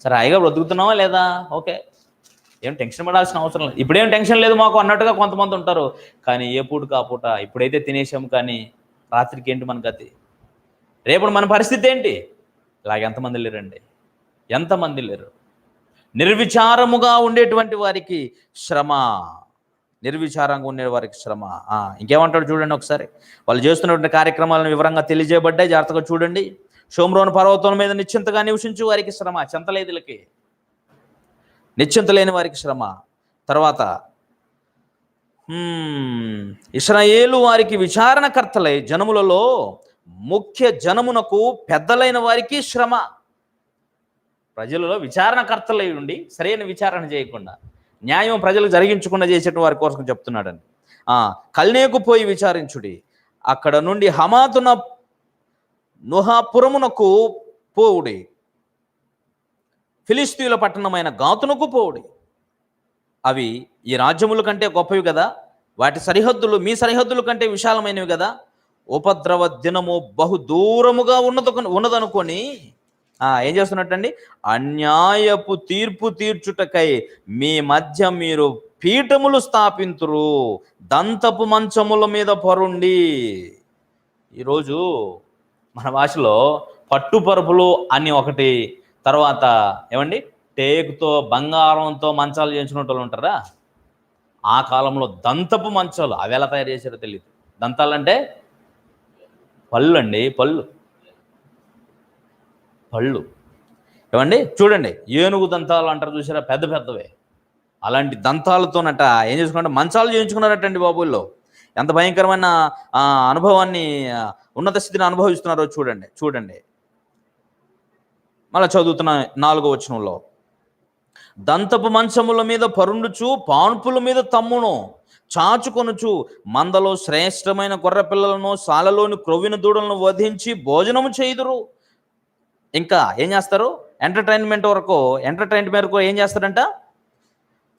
సరే హాయిగా బ్రతుకుతున్నావా లేదా, ఓకే, ఏం టెన్షన్ పడాల్సిన అవసరం లేదు, ఇప్పుడేం టెన్షన్ లేదు మాకు అన్నట్టుగా కొంతమంది ఉంటారు. కానీ ఏ పూటకు ఆ పూట ఇప్పుడైతే తినేసాము, కానీ రాత్రికి ఏంటి మన గతి, రేపు మన పరిస్థితి ఏంటి? ఇలాగ ఎంతమంది లేరండి, ఎంతమంది లేరు. నిర్విచారముగా ఉండేటువంటి వారికి శ్రమ. నిర్విచారంగా ఉండే వారికి శ్రమ. ఇంకేమంటాడు చూడండి ఒకసారి. వాళ్ళు చేస్తున్నటువంటి కార్యక్రమాలను వివరంగా తెలియజేయబడ్డాయి, జాగ్రత్తగా చూడండి. షోమ్రోను పర్వతం మీద నిశ్చింతగా నివసించు వారికి శ్రమ. చింతలేదులకి, నిశ్చింత లేని వారికి శ్రమ. తర్వాత ఇశ్రాయేలు వారికి విచారణకర్తలై జనములలో ముఖ్య జనమునకు పెద్దలైన వారికి శ్రమ. ప్రజలలో విచారణకర్తలై ఉండి సరైన విచారణ చేయకుండా, న్యాయం ప్రజలకు జరిగించకుండా చేసేట వారి కోసం చెప్తున్నాడండి. కల్నేకు పోయి విచారించుడి, అక్కడ నుండి హమాతున నుహాపురమునకు పోవుడి, ఫిలిస్తీయుల పట్టణమైన గాతునకు పోవుడి. అవి ఈ రాజ్యముల కంటే గొప్పవి కదా, వాటి సరిహద్దులు మీ సరిహద్దుల కంటే విశాలమైనవి కదా. ఉపద్రవ దినము బహు దూరముగా ఉన్నదనుకొని ఏం చేస్తున్నట్టండి, అన్యాయపు తీర్పు తీర్చుటకై మీ మధ్య మీరు పీఠములు స్థాపింతురు, దంతపు మంచముల మీద పరుండి. ఈరోజు మన భాషలో పట్టుపరుపులు అని ఒకటి, తర్వాత ఏమండి టేకుతో బంగారంతో మంచాలు చేయించిన వాళ్ళు ఉంటారా? ఆ కాలంలో దంతపు మంచాలు అవి ఎలా తయారు చేశారో తెలియదు. దంతాలంటే పళ్ళు అండి, పళ్ళు పళ్ళు ఏమండి చూడండి, ఏనుగు దంతాలు అంటారు చూసారా, పెద్ద పెద్దవే. అలాంటి దంతాలతోనట ఏం చేసుకుంటే మంచాలు చేయించుకున్నారటండి బాబుల్లో. ఎంత భయంకరమైన అనుభవాన్ని, ఉన్నత స్థితిని అనుభవిస్తున్నారో చూడండి. చూడండి మళ్ళీ చదువుతున్న 4వ వచనంలో, దంతపు మంచముల మీద పరుండుచు పాన్పుల మీద తమ్మును చాచుకొనుచు మందలో శ్రేష్టమైన గొర్రె పిల్లలను సాలలోని క్రొవ్విన దూడలను వధించి భోజనము చేయుదురు. ఇంకా ఏం చేస్తారు? ఎంటర్టైన్మెంట్ వరకు ఏం చేస్తారంట?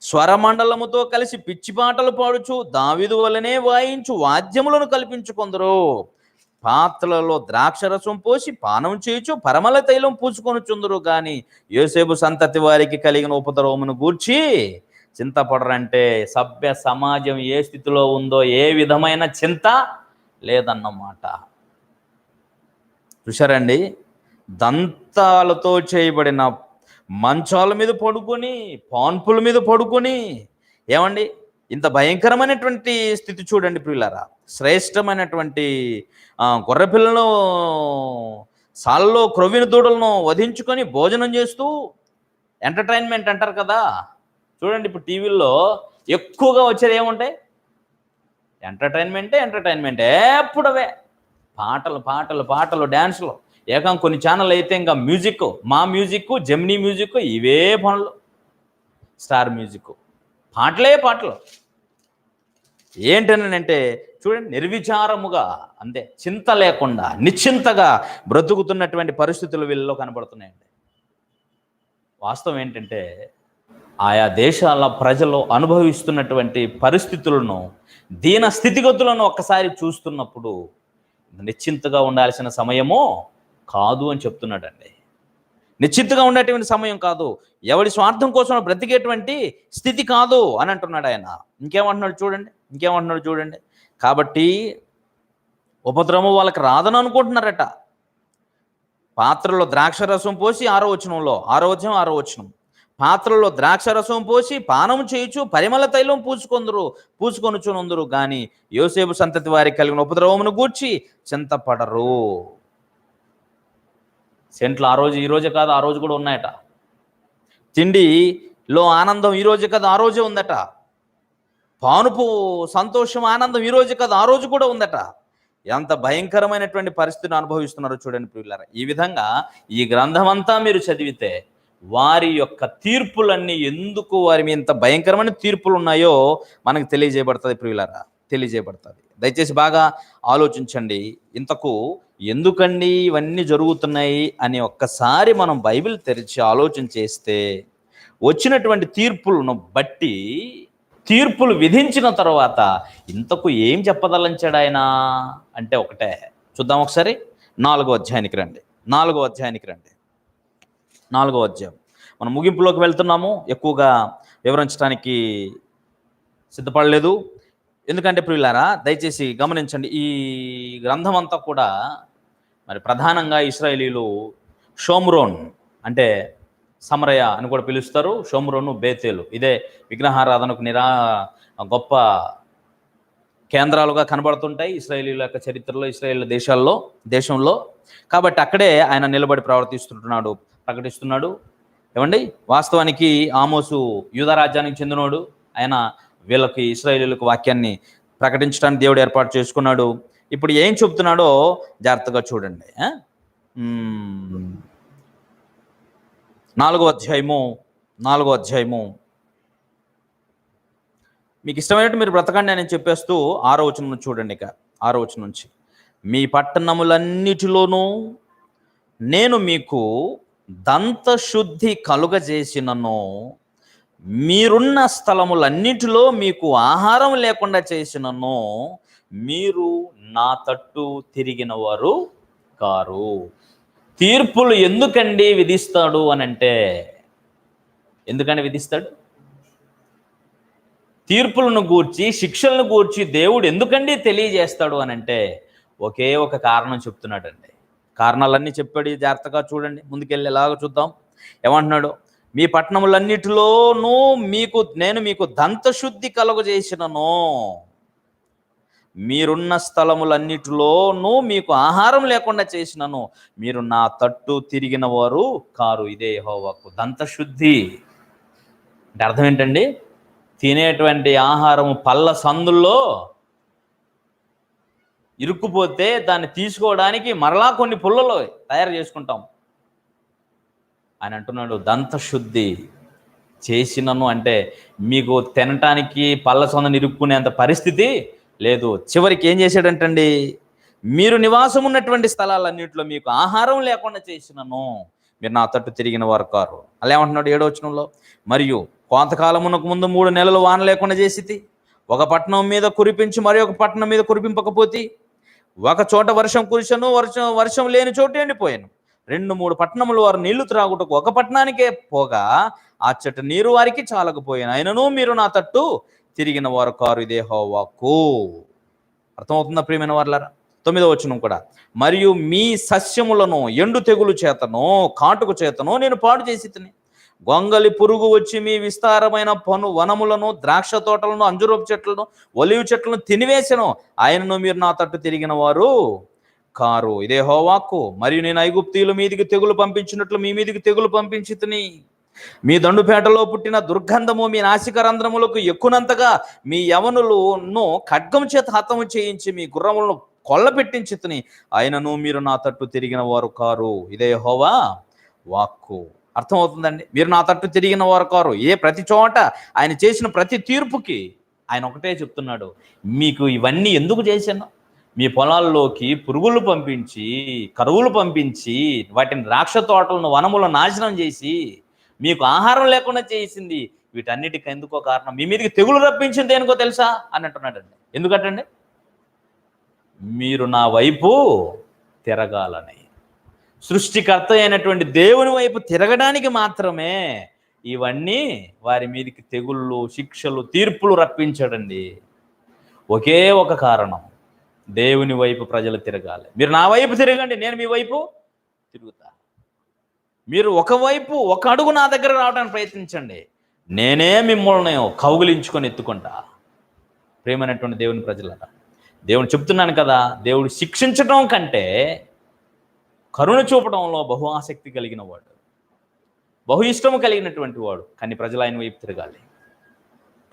స్వరమండలముతో కలిసి పిచ్చి పాటలు పాడుచు దావీదు వలనే వాయించు వాద్యములను కల్పించుకొందరు. పాత్రలలో ద్రాక్షరసం పోసి పానం చేయుచు పరమల తైలం పూసుకొనుచుందరు. కానీ యోసేపు సంతతి వారికి కలిగిన ఉపద్రవమును గూర్చి చింతపడరంటే సభ్య సమాజం ఏ స్థితిలో ఉందో ఏ విధమైన చింత లేదన్నమాట. చూశారండి, దంతాలతో చేయబడిన మంచాల మీద పడుకొని, పాన్పుల మీద పడుకొని, ఏమండి ఇంత భయంకరమైనటువంటి స్థితి చూడండి ప్రియులారా. శ్రేష్టమైనటువంటి గొర్రెపిల్లను సాలలో క్రొవ్విన దూడలను వధించుకొని భోజనం చేస్తూ, ఎంటర్టైన్మెంట్ అంటారు కదా చూడండి. ఇప్పుడు టీవీల్లో ఎక్కువగా వచ్చేది ఏముంటాయి? ఎంటర్టైన్మెంటే ఎప్పుడు అవే పాటలు పాటలు పాటలు డ్యాన్సులు. ఏకం కొన్ని ఛానల్ అయితే ఇంకా మ్యూజిక్, మా మ్యూజిక్, జెమినీ మ్యూజిక్, ఇవే పనులు. స్టార్ మ్యూజిక్, పాటలు ఏంటనంటే చూడండి, నిర్విచారముగా అంతే, చింత లేకుండా నిశ్చింతగా బ్రతుకుతున్నటువంటి పరిస్థితులు వీళ్ళలో కనబడుతున్నాయండి. వాస్తవం ఏంటంటే ఆయా దేశాల ప్రజలు అనుభవిస్తున్నటువంటి పరిస్థితులను, దీన స్థితిగతులను ఒక్కసారి చూస్తున్నప్పుడు నిశ్చింతగా ఉండాల్సిన సమయమో కాదు అని చెప్తున్నాడండి. నిశ్చింతగా ఉండేటువంటి సమయం కాదు, ఎవడి స్వార్థం కోసం బ్రతికేటువంటి స్థితి కాదు అని అంటున్నాడు ఆయన. ఇంకేమంటున్నాడు చూడండి. కాబట్టి ఉపద్రవం వాళ్ళకి రాదని అనుకుంటున్నారట. పాత్రలో ద్రాక్షరసం పోసి 6వ వచనం, పాత్రలో ద్రాక్షరసం పోసి పానము చేయుచు పరిమళ తైలం పూసుకొనుచునుందురు. కానీ యోసేపు సంతతి వారికి కలిగిన ఉపద్రవమును గూర్చి చింతపడరు. సెంట్లు ఈ రోజే కాదు, ఆ రోజు కూడా ఉన్నాయట. తిండిలో ఆనందం ఈ రోజే కాదు, ఆ రోజే ఉందట. పానుపు సంతోషం ఆనందం ఈ రోజు కాదు, ఆ రోజు కూడా ఉందట. ఎంత భయంకరమైనటువంటి పరిస్థితిని అనుభవిస్తున్నారో చూడండి ప్రియులారా. ఈ విధంగా ఈ గ్రంథం అంతా మీరు చదివితే వారి యొక్క తీర్పులన్నీ, ఎందుకు వారి మీద ఇంత భయంకరమైన తీర్పులు ఉన్నాయో మనకు తెలియజేయబడుతుంది ప్రియులారా, తెలియజేయబడుతుంది. దయచేసి బాగా ఆలోచించండి. ఇంతకు ఎందుకండి ఇవన్నీ జరుగుతున్నాయి అని ఒక్కసారి మనం బైబిల్ తెరిచి ఆలోచన చేస్తే వచ్చినటువంటి తీర్పులను బట్టి, తీర్పులు విధించిన తర్వాత ఇంతకు ఏం చెప్పదలంచాడు ఆయన అంటే ఒకటే చూద్దాం ఒకసారి. 4వ అధ్యాయానికి రండి. 4వ అధ్యాయం మనం ముగింపులోకి వెళ్తున్నాము. ఎక్కువగా వివరించడానికి సిద్ధపడలేదు. ఎందుకంటే ప్రియులారా దయచేసి గమనించండి, ఈ గ్రంథం అంతా కూడా మరి ప్రధానంగా ఇశ్రాయేలీలు షోమ్రోన్ అంటే సమరయ అని కూడా పిలుస్తారు. షోమ్రోను, బేతేలు ఇదే విగ్రహారాధనకు గొప్ప కేంద్రాలుగా కనబడుతుంటాయి ఇశ్రాయేలీల యొక్క చరిత్రలో, ఇశ్రాయేల్ దేశంలో. కాబట్టి అక్కడే ఆయన నిలబడి ప్రకటిస్తున్నాడు. ఏమండి, వాస్తవానికి ఆమోసు యూదా రాజ్యానికి చెందినోడు. ఆయన వీళ్ళకి ఇశ్రాయేలీలకు వాక్యాన్ని ప్రకటించడానికి దేవుడు ఏర్పాటు చేసుకున్నాడు. ఇప్పుడు ఏం చెప్తున్నాడో జాగ్రత్తగా చూడండి. 4వ అధ్యాయము మీకు ఇష్టమైనట్టు మీరు బ్రతకండి అని చెప్పేస్తూ 6వ వచనం నుంచి చూడండి. ఇక 6వ వచనం నుంచి, మీ పట్టణములన్నిటిలోనూ నేను మీకు దంతశుద్ధి కలుగజేసినను, మీరున్న స్థలములన్నిటిలో మీకు ఆహారం లేకుండా చేసినను, మీరు నా తట్టు తిరిగిన వారు కారు. తీర్పులు ఎందుకండి విధిస్తాడు అని అంటే, ఎందుకని విధిస్తాడు? తీర్పులను గూర్చి, శిక్షలను గూర్చి దేవుడు ఎందుకండి తెలియజేస్తాడు అని అంటే ఒకే ఒక కారణం చెప్తున్నాడండి. కారణాలన్నీ చెప్పాడు. జాగ్రత్తగా చూడండి, ముందుకెళ్ళి ఎలాగ చూద్దాం. ఏమంటున్నాడు? మీ పట్టణములన్నిటిలోనూ నేను మీకు దంతశుద్ధి కలుగజేసినను, మీరున్న స్థలములన్నిటిలోనూ మీకు ఆహారం లేకుండా చేసినను, మీరు నా తట్టు తిరిగిన వారు కారు. ఇదే యెహోవాకు దంతశుద్ధి అంటే అర్థం ఏంటండి? తినేటువంటి ఆహారము పళ్ళ సందుల్లో ఇరుక్కుపోతే దాన్ని తీసుకోవడానికి మరలా కొన్ని పుల్లలు తయారు చేసుకుంటాం. ఆయన అంటున్నాడు దంతశుద్ధి చేసినను అంటే మీకు తినటానికి పళ్ళ సందుని ఇరుక్కునేంత పరిస్థితి లేదు. చివరికి ఏం చేశాడంటండి? మీరు నివాసం ఉన్నటువంటి స్థలాలన్నింటిలో మీకు ఆహారం లేకుండా చేసినను, మీరు నా తట్టు తిరిగిన వారు కారు. అలా ఏమంటున్నాడు 7వ వచనంలో? మరియు కొంతకాలమునకు ముందు 3 నెలలు వాన లేకుండా చేసితి, ఒక పట్టణం మీద కురిపించి మరి ఒక పట్టణం మీద కురిపింపకపోతే, ఒక చోట వర్షం కురిసెను, వర్షం లేని చోటు ఎండిపోయాను. 2-3 పట్టణములు వారు నీళ్లు త్రాగుటకు ఒక పట్టణానికే పోగా ఆ చెట్టు నీరు వారికి చాలకపోయాను, అయినను మీరు నా తట్టు తిరిగిన వారు కారు. ఇదే యెహోవాకు. అర్థమవుతుందా ప్రియమైన వారలారా? 9వ వచనం కూడా, మరియు మీ సస్యములను ఎండు తెగులు చేతనో కాటుకు చేతనో నేను పాడు చేసి తిని, గొంగలి పురుగు వచ్చి మీ విస్తారమైన వనములను, ద్రాక్ష తోటలను, అంజురపు చెట్లను, ఒలివ చెట్లను తినివేసెను, ఆయనను మీరు నా తట్టు తిరిగిన వారు కారు. ఇదే యెహోవాకు. మరియు నేను ఐగుప్తీయుల మీదికి తెగులు పంపించినట్లు మీ మీదికి తెగులు పంపించి తిని, మీ దండుపేటలో పుట్టిన దుర్గంధము మీ నాసిక రంధ్రములకు ఎక్కునంతగా మీ యవనులను ఖడ్గం చేత హతము చేయించి మీ గుర్రములను కొల్ల పెట్టించి తిని, ఆయనను మీరు నా తట్టు తిరిగిన వారు కారు. ఇదే యెహోవా వాక్కు. అర్థమవుతుందండి? మీరు నా తట్టు తిరిగిన వారు కారు. ప్రతి చోట ఆయన చేసిన ప్రతి తీర్పుకి ఆయన ఒకటే చెప్తున్నాడు, మీకు ఇవన్నీ ఎందుకు చేశాను? మీ పొలాల్లోకి పురుగులు పంపించి, కరువులు పంపించి, వాటిని ద్రాక్ష తోటలను, వనములను నాశనం చేసి, మీకు ఆహారం లేకుండా చేసింది వీటన్నిటికి ఎందుకో కారణం, మీ మీదకి తెగులు రప్పించింది దేనికో తెలుసా అని అంటున్నాడండి. ఎందుకంటండి? మీరు నా వైపు తిరగాలని. సృష్టికర్త అయినటువంటి దేవుని వైపు తిరగడానికి మాత్రమే ఇవన్నీ వారి మీదకి తెగుళ్ళు, శిక్షలు, తీర్పులు రప్పించాడండి. ఒకే ఒక కారణం, దేవుని వైపు ప్రజలు తిరగాలి. మీరు నా వైపు తిరగండి, నేను మీ వైపు తిరుగుతా. మీరు ఒకవైపు ఒక అడుగు నా దగ్గర రావడానికి ప్రయత్నించండి, నేనే మిమ్మల్ని కౌగిలించుకొని ఎత్తుకుంటా. ప్రేమైనటువంటి దేవుని ప్రజలరా, దేవుడు చెప్తున్నాను కదా, దేవుడు శిక్షించడం కంటే కరుణ చూపడంలో బహు ఆసక్తి కలిగిన వాడు, బహు ఇష్టము కలిగినటువంటి వాడు. కానీ ప్రజలు ఆయన వైపు తిరగాలి,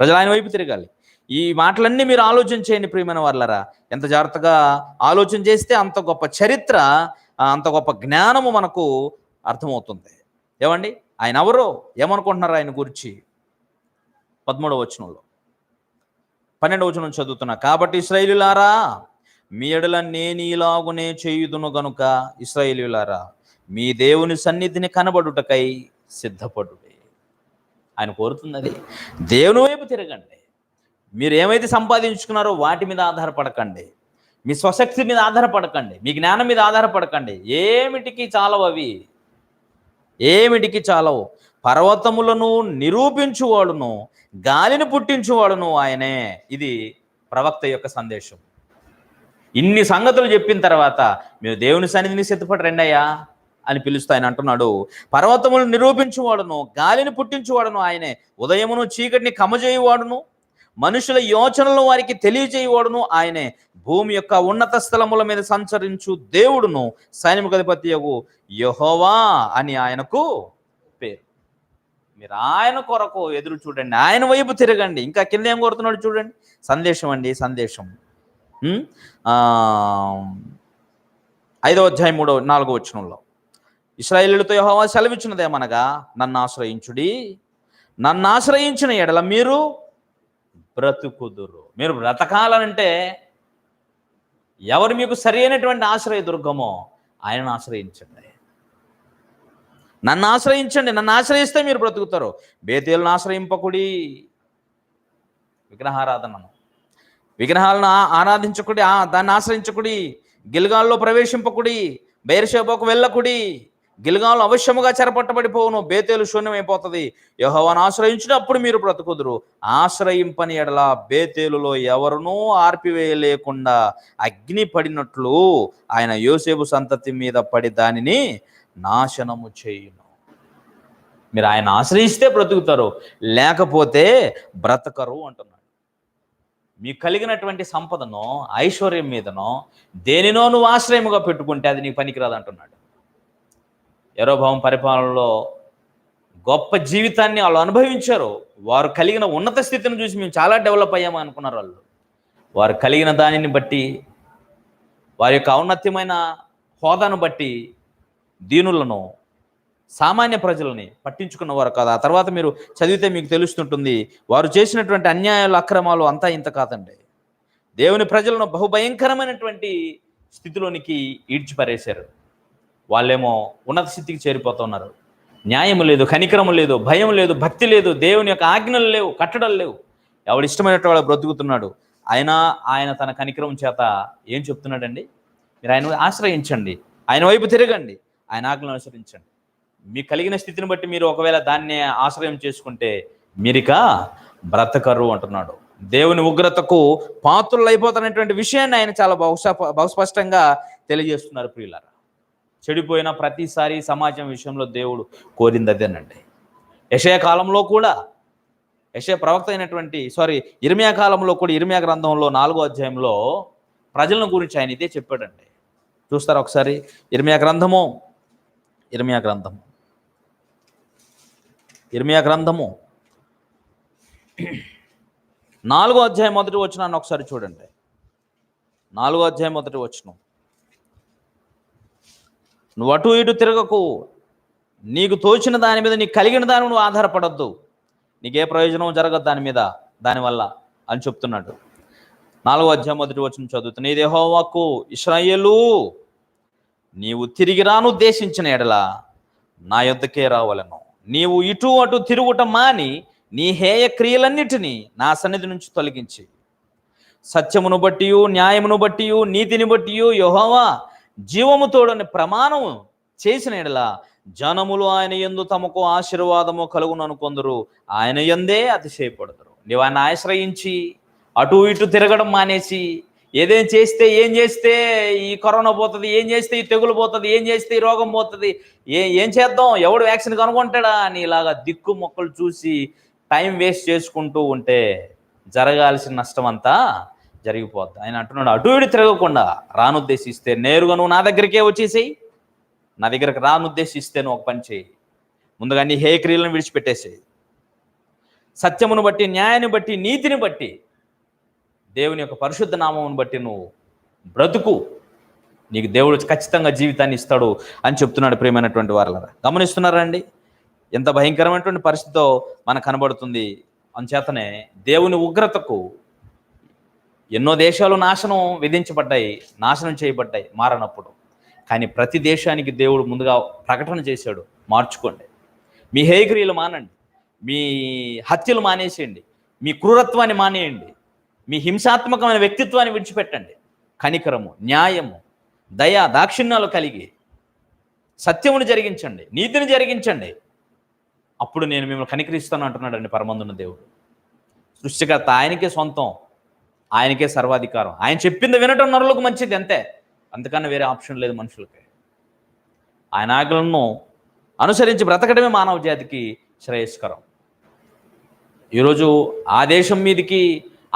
ప్రజలు ఆయన వైపు తిరగాలి. ఈ మాటలన్నీ మీరు ఆలోచన చేయండి ప్రియమైన వాళ్ళరా. ఎంత జాగ్రత్తగా ఆలోచన చేస్తే అంత గొప్ప చరిత్ర, అంత గొప్ప జ్ఞానము మనకు అర్థమవుతుంది. ఏమండి? ఆయన ఎవరో ఏమనుకుంటున్నారు ఆయన గురించి? 13వ వచనంలో, 12వ వచనం చదువుతున్నా. కాబట్టి ఇశ్రాయేలీయులారా, మీ ఎడల నేను ఇలాగునే చేయుదును గనుక ఇశ్రాయేలీయులారా, మీ దేవుని సన్నిధిని కనబడుటకై సిద్ధపడుడి. ఆయన కోరుతున్నది దేవుని వైపు తిరగండి. మీరు ఏమైతే సంపాదించుకున్నారో వాటి మీద ఆధారపడకండి, మీ స్వశక్తి మీద ఆధారపడకండి, మీ జ్ఞానం మీద ఆధారపడకండి. ఏమిటికి చాలవు అవి, ఏమిటికి చాలవు. పర్వతములను నిరూపించువాడును, గాలిని పుట్టించువాడును ఆయనే. ఇది ప్రవక్త యొక్క సందేశం. ఇన్ని సంగతులు చెప్పిన తర్వాత మీరు దేవుని సన్నిధిని సిద్ధపడి రెండయ్యా అని పిలుస్తూ ఆయన అంటున్నాడు, పర్వతములను నిరూపించువాడును, గాలిని పుట్టించువాడును ఆయనే, ఉదయమును చీకటిని కమజేయువాడును, మనుషుల యోచనలు వారికి తెలియజేయవాడును ఆయనే, భూమి యొక్క ఉన్నత స్థలముల మీద సంచరించు దేవుడును, సైన్యములకు అధిపతియగు యెహోవా అని ఆయనకు పేరు. మీరు ఆయన కొరకు ఎదురు చూడండి, ఆయన వైపు తిరగండి. ఇంకా కింద ఏం కోరుతున్నాడు చూడండి, సందేశం అండి, సందేశం. 5వ అధ్యాయం 4వ వచనంలో, ఇశ్రాయేలీయులతో యెహోవా సెలవిచ్చినదేమనగా, నన్ను ఆశ్రయించుడి, నన్ను ఆశ్రయించిన ఎడల మీరు బ్రతుకుదురు. మీరు బ్రతకాలనంటే ఎవరు మీకు సరి అయినటువంటి ఆశ్రయ దుర్గమో ఆయనను ఆశ్రయించండి. నన్ను ఆశ్రయించండి, నన్ను ఆశ్రయిస్తే మీరు బ్రతుకుతారు. బేతేలును ఆశ్రయింపకుడి, విగ్రహారాధనను, విగ్రహాలను ఆరాధించకుడి, దాన్ని ఆశ్రయించకుడి. గిల్గాల్లో ప్రవేశింపకుడి, బెయేర్షెబాకు వెళ్ళకుడి, గిల్గాలు అవశ్యముగా చెరపట్టబడిపోవును, బేతేలు శూన్యమైపోతుంది. యెహోవాను ఆశ్రయించినప్పుడు మీరు బ్రతుకుదురు. ఆశ్రయింపని ఎడల బేతేలులో ఎవరునూ ఆర్పివేయలేకుండా అగ్ని పడినట్లు ఆయన యోసేపు సంతతి మీద పడి దానిని నాశనము చేయును. మీరు ఆయన ఆశ్రయిస్తే బ్రతుకుతారు, లేకపోతే బ్రతకరు అంటున్నాడు. మీకు కలిగినటువంటి సంపదనో ఐశ్వర్యం మీదనో దేనినో నువ్వు ఆశ్రయముగా పెట్టుకుంటే అది నీకు పనికిరాదు అంటున్నాడు. యెరోబోము పరిపాలనలో గొప్ప జీవితాన్ని వాళ్ళు అనుభవించారు. వారు కలిగిన ఉన్నత స్థితిని చూసి మేము చాలా డెవలప్ అయ్యాము అనుకున్నారు వాళ్ళు. వారు కలిగిన దానిని బట్టి, వారి యొక్క ఔన్నత్యమైన హోదాను బట్టి దీనులను, సామాన్య ప్రజలని పట్టించుకున్నవారు కాదు. ఆ తర్వాత మీరు చదివితే మీకు తెలుస్తుంటుంది, వారు చేసినటువంటి అన్యాయాలు, అక్రమాలు అంతా ఇంత కాదండి. దేవుని ప్రజలను బహుభయంకరమైనటువంటి స్థితిలోనికి ఈడ్చిపరేశారు. వాళ్ళేమో ఉన్నత స్థితికి చేరిపోతున్నారు. న్యాయము లేదు, కనికరము లేదు, భయం లేదు, భక్తి లేదు, దేవుని యొక్క ఆజ్ఞలు లేవు, కట్టడలు లేవు. ఎవడు ఇష్టమైనట్టు వాడు బ్రతుకుతున్నాడు. ఆయన తన కనికరం చేత ఏం చెప్తున్నాడండి? మీరు ఆయన ఆశ్రయించండి, ఆయన వైపు తిరగండి, ఆయన ఆజ్ఞలను అనుసరించండి. మీకు కలిగిన స్థితిని బట్టి మీరు ఒకవేళ దాన్ని ఆశ్రయం చేసుకుంటే మీరిక బ్రతకరు అంటున్నాడు. దేవుని ఉగ్రతకు పాత్రులు అయిపోతున్నటువంటి విషయాన్ని ఆయన చాలా బహుస్పష్టంగా తెలియజేస్తున్నారు. ప్రియులారా, చెడిపోయిన ప్రతిసారి సమాజం విషయంలో దేవుడు కోరింది అదేనండి. యెషయా కాలంలో కూడా, యెషయా ప్రవక్త అయినటువంటి ఇర్మీయా కాలంలో కూడా, ఇర్మీయా గ్రంథంలో 4వ అధ్యాయంలో ప్రజలను గురించి ఆయన ఇదే చెప్పాడండి. చూస్తారా ఒకసారి? ఇర్మీయా గ్రంథము 4వ అధ్యాయం 1వ వచనాన్ని ఒకసారి చూడండి. 4వ అధ్యాయం 1వ వచనం, నువ్వు అటు ఇటు తిరగకు, నీకు తోచిన దాని మీద, నీకు కలిగిన దాని నువ్వు ఆధారపడద్దు, నీకే ప్రయోజనం జరగదు దానివల్ల అని చెప్తున్నాడు. 4వ అధ్యాయం 1వ వచనం చదువుతున్నా, నీ యెహోవాకు ఇశ్రాయేలు, నీవు తిరిగి రానుద్దేశించిన ఎడల నా యొద్దకే రావలను. నీవు ఇటు అటు తిరుగుట మాని నీ హేయ క్రియలన్నిటినీ నా సన్నిధి నుంచి తొలగించి, సత్యమును బట్టి, న్యాయమును బట్టి, నీతిని బట్టి యెహోవా జీవము తోడని ప్రమాణం చేసిన ఎడల జనములు ఆయన యందు తమకు ఆశీర్వాదము కలుగును అనుకొందరు, ఆయన యందే అతిశయపడతారు. నీవు ఆయన ఆశ్రయించి అటు ఇటు తిరగడం మానేసి, ఏం చేస్తే ఈ కరోనా పోతుంది, ఏం చేస్తే ఈ తెగులు పోతుంది, ఏం చేస్తే ఈ రోగం పోతుంది, ఏం చేద్దాం, ఎవడు వ్యాక్సిన్ కనుగొంటాడా అని ఇలాగా దిక్కు మొక్కలు చూసి టైం వేస్ట్ చేసుకుంటూ ఉంటే జరగాల్సిన నష్టం అంతా జరిగిపోద్ది. ఆయన అంటున్నాడు, అటు ఇటు తిరగకుండా రానుద్దేశిస్తే నేరుగా నువ్వు నా దగ్గరికే వచ్చేసేయి. నా దగ్గరకు రానుద్దేశిస్తే నువ్వు ఒక పని చేయి, ముందుగా నీ హేయ క్రియలను విడిచిపెట్టేసేయి. సత్యమును బట్టి, న్యాయాన్ని బట్టి, నీతిని బట్టి, దేవుని యొక్క పరిశుద్ధ నామమును బట్టి నువ్వు బ్రతుకు, నీకు దేవుడు ఖచ్చితంగా జీవితాన్ని ఇస్తాడు అని చెప్తున్నాడు. ప్రియమైనటువంటి వారలారా, గమనిస్తున్నారా అండి? ఎంత భయంకరమైనటువంటి పరిస్థితితో మనకు కనబడుతుంది. అంచేతనే దేవుని ఉగ్రతకు ఎన్నో దేశాలు నాశనం చేయబడ్డాయి మారనప్పుడు. కానీ ప్రతి దేశానికి దేవుడు ముందుగా ప్రకటన చేశాడు, మార్చుకోండి, మీ హేయక్రియలు మానండి, మీ హత్యలు మానేసేయండి, మీ క్రూరత్వాన్ని మానేయండి, మీ హింసాత్మకమైన వ్యక్తిత్వాన్ని విడిచిపెట్టండి, కనికరము, న్యాయము, దయ, దాక్షిణ్యాలు కలిగి సత్యమును జరిగించండి, నీతిని జరిగించండి, అప్పుడు నేను మిమ్మల్ని కనికరిస్తాను అంటున్నాడండి పరమందున్న దేవుడు. సృష్టికర్త ఆయనకే సొంతం, ఆయనకే సర్వాధికారం. ఆయన చెప్పింది వినటం నరులకు మంచిది, అంతే, అంతకన్నా వేరే ఆప్షన్ లేదు మనుషులకి. ఆయన ఆజ్ఞలను అనుసరించి బ్రతకడమే మానవ జాతికి శ్రేయస్కరం. ఈరోజు ఆ దేశం మీదకి,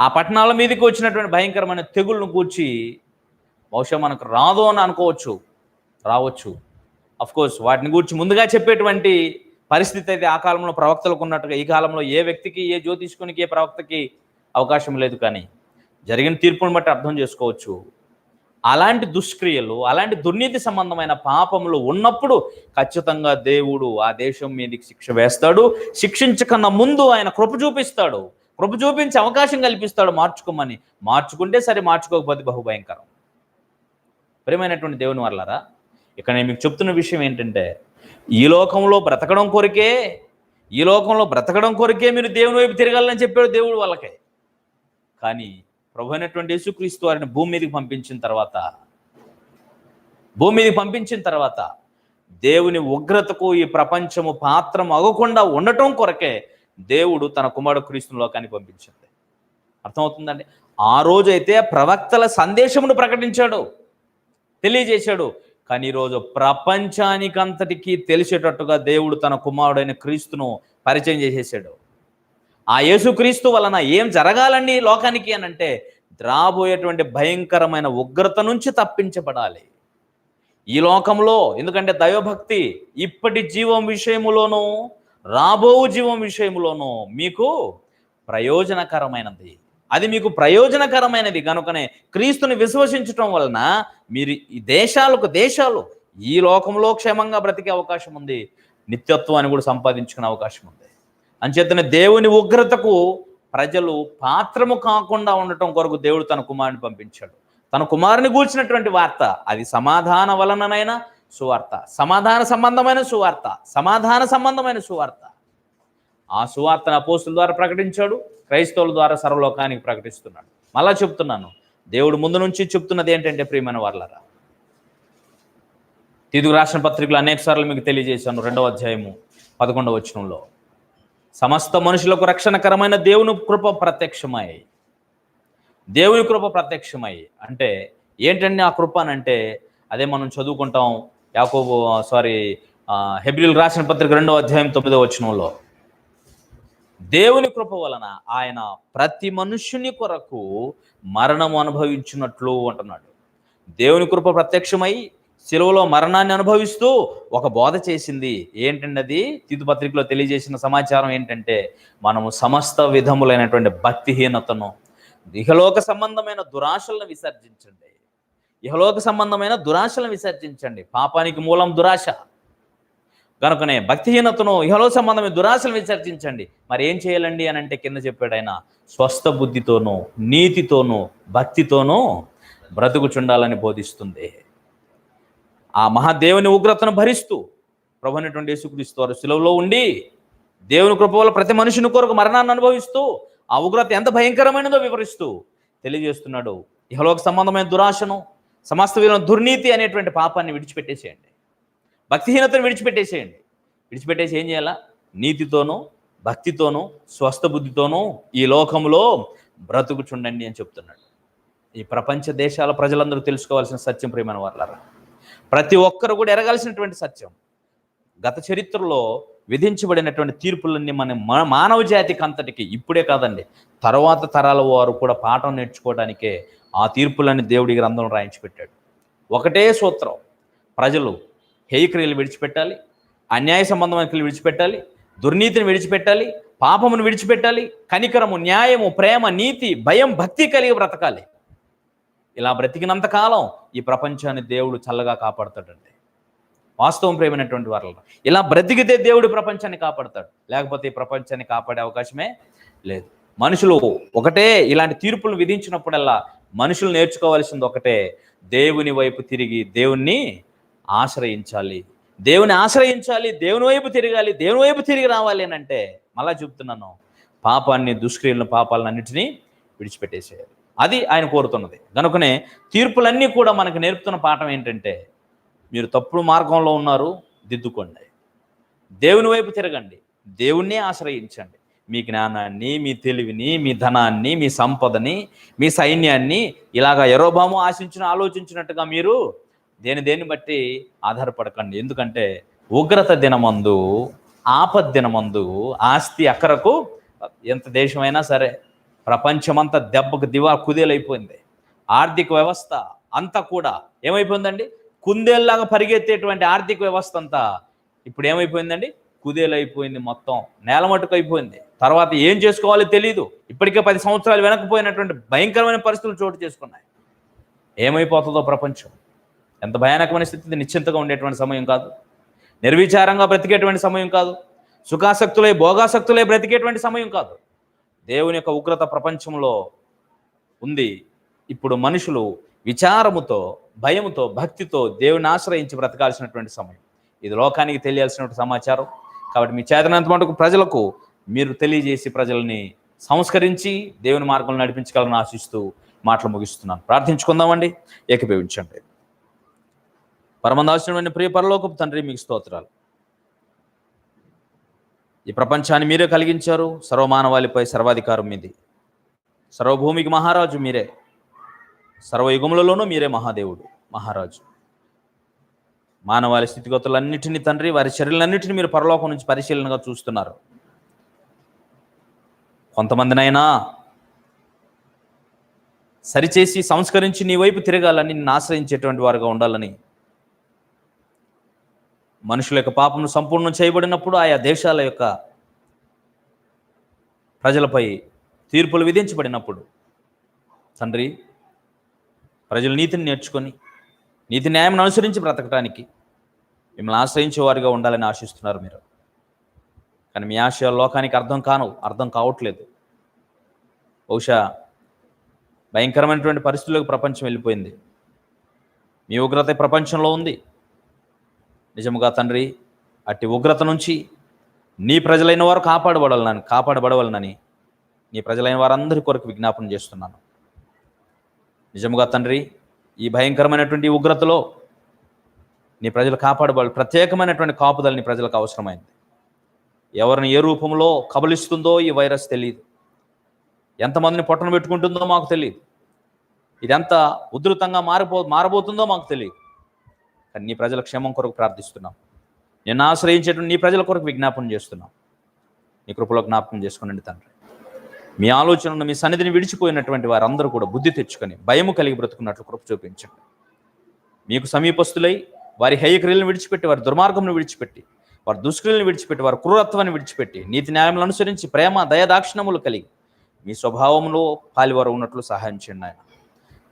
ఆ పట్టణాల మీదకి వచ్చినటువంటి భయంకరమైన తెగుళ్ళను కూర్చి బహుశా మనకు రాదు అని అనుకోవచ్చు, రావచ్చు. అఫ్కోర్స్ వాటిని గురించి ముందుగా చెప్పేటువంటి పరిస్థితి అయితే ఆ కాలంలో ప్రవక్తలకు ఉన్నట్టుగా ఈ కాలంలో ఏ వ్యక్తికి, ఏ జ్యోతిష్కునికి, ఏ ప్రవక్తకి అవకాశం లేదు. కానీ జరిగిన తీర్పును బట్టి అర్థం చేసుకోవచ్చు, అలాంటి దుష్క్రియలు, అలాంటి దుర్నీతి సంబంధమైన పాపములు ఉన్నప్పుడు ఖచ్చితంగా దేవుడు ఆ దేశం మీదకి శిక్ష వేస్తాడు. శిక్షించకన్నా ముందు ఆయన కృప చూపిస్తాడు, కృప చూపించి అవకాశం కల్పిస్తాడు మార్చుకోమని. మార్చుకుంటే సరే, మార్చుకోకపోతే బహుభయంకరం. ప్రియమైనటువంటి దేవుని వల్లరా, ఇక్కడ నేను మీకు చెప్తున్న విషయం ఏంటంటే, ఈ లోకంలో బ్రతకడం కొరకే మీరు దేవుని వైపు తిరగాలని చెప్పాడు దేవుడు వాళ్ళకే. కానీ ప్రభు అయినటువంటి యేసుక్రీస్తు వారిని భూమి మీదకి పంపించిన తర్వాత దేవుని ఉగ్రతకు ఈ ప్రపంచము పాత్రం అవ్వకుండా ఉండటం కొరకే దేవుడు తన కుమారుడు క్రీస్తుని లోకానికి పంపించింది. అర్థమవుతుందండి? ఆ రోజైతే ప్రవక్తల సందేశమును ప్రకటించాడు, తెలియజేశాడు. కానీ ఈరోజు ప్రపంచానికంతటికీ తెలిసేటట్టుగా దేవుడు తన కుమారుడైన క్రీస్తును పరిచయం చేసేసాడు. ఆ యేసుక్రీస్తు వలన ఏం జరగాలండి లోకానికి అని అంటే, రాబోయేటువంటి భయంకరమైన ఉగ్రత నుంచి తప్పించబడాలి ఈ లోకంలో. ఎందుకంటే దైవభక్తి ఇప్పటి జీవం విషయములోనూ రాబో జీవం విషయములోనూ మీకు ప్రయోజనకరమైనది. అది మీకు ప్రయోజనకరమైనది కనుకనే క్రీస్తుని విశ్వసించటం వలన మీరు ఈ దేశాలు ఈ లోకంలో క్షేమంగా బ్రతికే అవకాశం ఉంది, నిత్యత్వాన్ని కూడా సంపాదించుకునే అవకాశం ఉంది. అంచేతనే దేవుని ఉగ్రతకు ప్రజలు పాత్రము కాకుండా ఉండటం కొరకు దేవుడు తన కుమారుని పంపించాడు. తన కుమారుని గూర్చినటువంటి వార్త అది సమాధాన వలననైనా సువార్త, సమాధాన సంబంధమైన సువార్త. ఆ సువార్తను అపోస్తుల ద్వారా ప్రకటించాడు, క్రైస్తవుల ద్వారా సర్వలోకానికి ప్రకటిస్తున్నాడు. మళ్ళా చెప్తున్నాను, దేవుడు ముందు నుంచి చెప్తున్నది ఏంటంటే, ప్రియమైన వారలారా, తీతుకు రాసిన పత్రికలు అనేక సార్లు మీకు తెలియజేశాను. 2వ అధ్యాయము 11వ వచనంలో, సమస్త మనుషులకు రక్షణకరమైన దేవుని కృప ప్రత్యక్షమై అంటే ఏంటండి ఆ కృప అంటే, అదే మనం చదువుకుంటాం హెబ్రీయులకు రాసిన పత్రిక 2వ అధ్యాయం 9వ వచనంలో, దేవుని కృప వలన ఆయన ప్రతి మనుష్యుని కొరకు మరణము అనుభవించినట్లు అంటున్నాడు. దేవుని కృప ప్రత్యక్షమై శిలువలో మరణాన్ని అనుభవిస్తూ ఒక బోధ చేసింది. ఏంటంటే అది తీతు పత్రికలో తెలియజేసిన సమాచారం ఏంటంటే, మనము సమస్త విధములైనటువంటి భక్తిహీనతను, ఇహలోక సంబంధమైన దురాశలను విసర్జించండి. పాపానికి మూలం దురాశ కనుకనే భక్తిహీనతను, ఇహలోక సంబంధమైన దురాశలను విసర్జించండి. మరి ఏం చేయాలండి అని అంటే, కింద చెప్పాడు ఆయన, స్వస్థ బుద్ధితోనూ నీతితోనూ భక్తితోనూ బ్రతుకుచుండాలని బోధిస్తుంది. ఆ మహాదేవుని ఉగ్రతను భరిస్తూ ప్రభువైనటువంటి యేసుక్రీస్తు వారు శిలువలో ఉండి దేవుని కృప వల్ల ప్రతి మనుషుని కొరకు మరణాన్ని అనుభవిస్తూ ఆ ఉగ్రత ఎంత భయంకరమైనదో వివరిస్తూ తెలియజేస్తున్నాడు. ఇహలోక సంబంధమైన దురాశను, సమస్త విధమైన దుర్నీతి అనేటువంటి పాపాన్ని విడిచిపెట్టేసేయండి, భక్తిహీనతను విడిచిపెట్టేసి ఏం చేయాలా? నీతితోనూ భక్తితోనూ స్వస్థ బుద్ధితోనూ ఈ లోకంలో బ్రతుకుచుండండి అని చెప్తున్నాడు. ఈ ప్రపంచ దేశాల ప్రజలందరూ తెలుసుకోవాల్సిన సత్యం, ప్రియమైన వారలారా, ప్రతి ఒక్కరు కూడా ఎరగాల్సినటువంటి సత్యం, గత చరిత్రలో విధించబడినటువంటి తీర్పులన్నీ మన మానవ జాతికి అంతటికి ఇప్పుడే కాదండి, తర్వాత తరాల వారు కూడా పాఠం నేర్చుకోవడానికే ఆ తీర్పులన్నీ దేవుడి గ్రంథంలో రాయించి పెట్టాడు. ఒకటే సూత్రం, ప్రజలు హేయక్రియలు విడిచిపెట్టాలి, అన్యాయ సంబంధమైన క్రియలు విడిచిపెట్టాలి, దుర్నీతిని విడిచిపెట్టాలి, పాపమును విడిచిపెట్టాలి, కనికరము, న్యాయము, ప్రేమ, నీతి, భయం, భక్తి కలిగి బ్రతకాలి. ఇలా బ్రతికినంత కాలం ఈ ప్రపంచాన్ని దేవుడు చల్లగా కాపాడుతాడండి. వాస్తవం, ప్రేమైనటువంటి వారు, ఇలా బ్రతికితే దేవుడు ప్రపంచాన్ని కాపాడతాడు, లేకపోతే ఈ ప్రపంచాన్ని కాపాడే అవకాశమే లేదు. మనుషులు ఒకటే ఇలాంటి తీర్పులు విధించినప్పుడల్లా మనుషులు నేర్చుకోవాల్సింది ఒకటే, దేవుని వైపు తిరిగి దేవుణ్ణి ఆశ్రయించాలి, దేవుని వైపు తిరగాలి, దేవుని వైపు తిరిగి రావాలి అని అంటే, మళ్ళా చెప్తున్నాను, పాపాన్ని, దుష్క్రియలను, పాపాలన్నింటినీ విడిచిపెట్టేసేయాలి. అది ఆయన కోరుతున్నది. కనుకనే తీర్పులన్నీ కూడా మనకు నేర్పుతున్న పాఠం ఏంటంటే, మీరు తప్పుడు మార్గంలో ఉన్నారు, దిద్దుకోండి, దేవుని వైపు తిరగండి, దేవుణ్ణి ఆశ్రయించండి. మీ జ్ఞానాన్ని, మీ తెలివిని, మీ ధనాన్ని, మీ సంపదని, మీ సైన్యాన్ని ఇలాగా యరొబాము ఆలోచించినట్టుగా మీరు దేన్ని బట్టి ఆధారపడకండి. ఎందుకంటే ఉగ్రత దినమందు, ఆపద్ దినమందు ఆస్తి అక్కరకు ఎంత దేశమైనా సరే ప్రపంచమంతా దెబ్బకు కుదేలైపోయింది. ఆర్థిక వ్యవస్థ అంతా కూడా ఏమైపోయిందండి? కుందేల్లాగా పరిగెత్తేటువంటి ఆర్థిక వ్యవస్థ అంతా ఇప్పుడు ఏమైపోయిందండి? కుదేలైపోయింది, మొత్తం నేలమట్టుకు అయిపోయింది. తర్వాత ఏం చేసుకోవాలో తెలియదు. ఇప్పటికే 10 సంవత్సరాలు వెనకపోయినటువంటి భయంకరమైన పరిస్థితులు చోటు చేసుకున్నాయి. ఏమైపోతుందో ప్రపంచం, ఎంత భయానకమైన స్థితి. నిశ్చింతగా ఉండేటువంటి సమయం కాదు, నిర్విచారంగా బ్రతికేటువంటి సమయం కాదు, సుఖాసక్తులై భోగాసక్తులై బ్రతికేటువంటి సమయం కాదు. దేవుని యొక్క ఉగ్రత ప్రపంచంలో ఉంది. ఇప్పుడు మనుషులు విచారముతో, భయముతో, భక్తితో దేవుని ఆశ్రయించి బ్రతకాల్సినటువంటి సమయం. ఇది లోకానికి తెలియాల్సినటువంటి సమాచారం. కాబట్టి మీ చేతనంత మటుకు ప్రజలకు మీరు తెలియజేసి ప్రజల్ని సంస్కరించి దేవుని మార్గంలో నడిపించగలని ఆశిస్తూ మాటలు ముగిస్తున్నాను. ప్రార్థించుకుందామండి, ఏకీభవించండి. పరమదాసుడైన ప్రియ పరలోకపు తండ్రి, మీకు స్తోత్రాలు. ఈ ప్రపంచాన్ని మీరే కలిగించారు. సర్వమానవాళిపై సర్వాధికారం మీది. సర్వభూమికి మహారాజు మీరే. సర్వయుగములలోనూ మీరే మహాదేవుడు, మహారాజు. మానవాళి స్థితిగతులన్నిటినీ తండ్రి, వారి చర్యలన్నింటినీ మీరు పరలోకం నుంచి పరిశీలనగా చూస్తున్నారు. కొంతమందినైనా సరిచేసి సంస్కరించి నీ వైపు తిరగాలని, నిన్ను ఆశ్రయించేటువంటి వారుగా ఉండాలని, మనుషుల యొక్క పాపం సంపూర్ణం చేయబడినప్పుడు ఆయా దేశాల యొక్క ప్రజలపై తీర్పులు విధించబడినప్పుడు తండ్రి, ప్రజలు నీతిని నేర్చుకొని నీతి న్యాయం అనుసరించి బ్రతకటానికి మిమ్మల్ని ఆశ్రయించే వారిగా ఉండాలని ఆశిస్తున్నారు మీరు. కానీ మీ ఆశయాలు లోకానికి అర్థం కావట్లేదు. బహుశా భయంకరమైనటువంటి పరిస్థితులకు ప్రపంచం వెళ్ళిపోయింది. మీ ఉగ్రత ప్రపంచంలో ఉంది. నిజముగా తండ్రి, అట్టి ఉగ్రత నుంచి నీ ప్రజలైన వారు కాపాడబడవలనని నీ ప్రజలైన వారందరి కొరకు విజ్ఞాపన చేస్తున్నాను. నిజముగా తండ్రి, ఈ భయంకరమైనటువంటి ఉగ్రతలో నీ ప్రజలు కాపాడబడాలి. ప్రత్యేకమైనటువంటి కాపుదల నీ ప్రజలకు అవసరమైంది. ఎవరిని ఏ రూపంలో కబలిస్తుందో ఈ వైరస్ తెలియదు. ఎంతమందిని పొట్టన పెట్టుకుంటుందో మాకు తెలియదు. ఇదెంత ఉధృతంగా మారబోతుందో మాకు తెలియదు. కానీ నీ ప్రజల క్షేమం కొరకు ప్రార్థిస్తున్నాం. నిన్ను ఆశ్రయించేటువంటి నీ ప్రజల కొరకు విజ్ఞాపన చేస్తున్నాం. నీ కృపలో జ్ఞాపకం చేసుకునండి తండ్రి. మీ ఆలోచనను, మీ సన్నిధిని విడిచిపోయినటువంటి వారందరూ కూడా బుద్ధి తెచ్చుకొని భయము కలిగి బ్రతుకున్నట్లు కృప చూపించండి. మీకు సమీపస్తులై వారి హేయక్రియలను విడిచిపెట్టి, వారి దుర్మార్గంను విడిచిపెట్టి, వారి దుష్క్రియలను విడిచిపెట్టి, వారి క్రూరత్వాన్ని విడిచిపెట్టి, నీతి న్యాయములను అనుసరించి ప్రేమ దయాదాక్షిణములు కలిగి మీ స్వభావంలో పాలివారు ఉన్నట్లు సహాయం చేయండి ఆయన.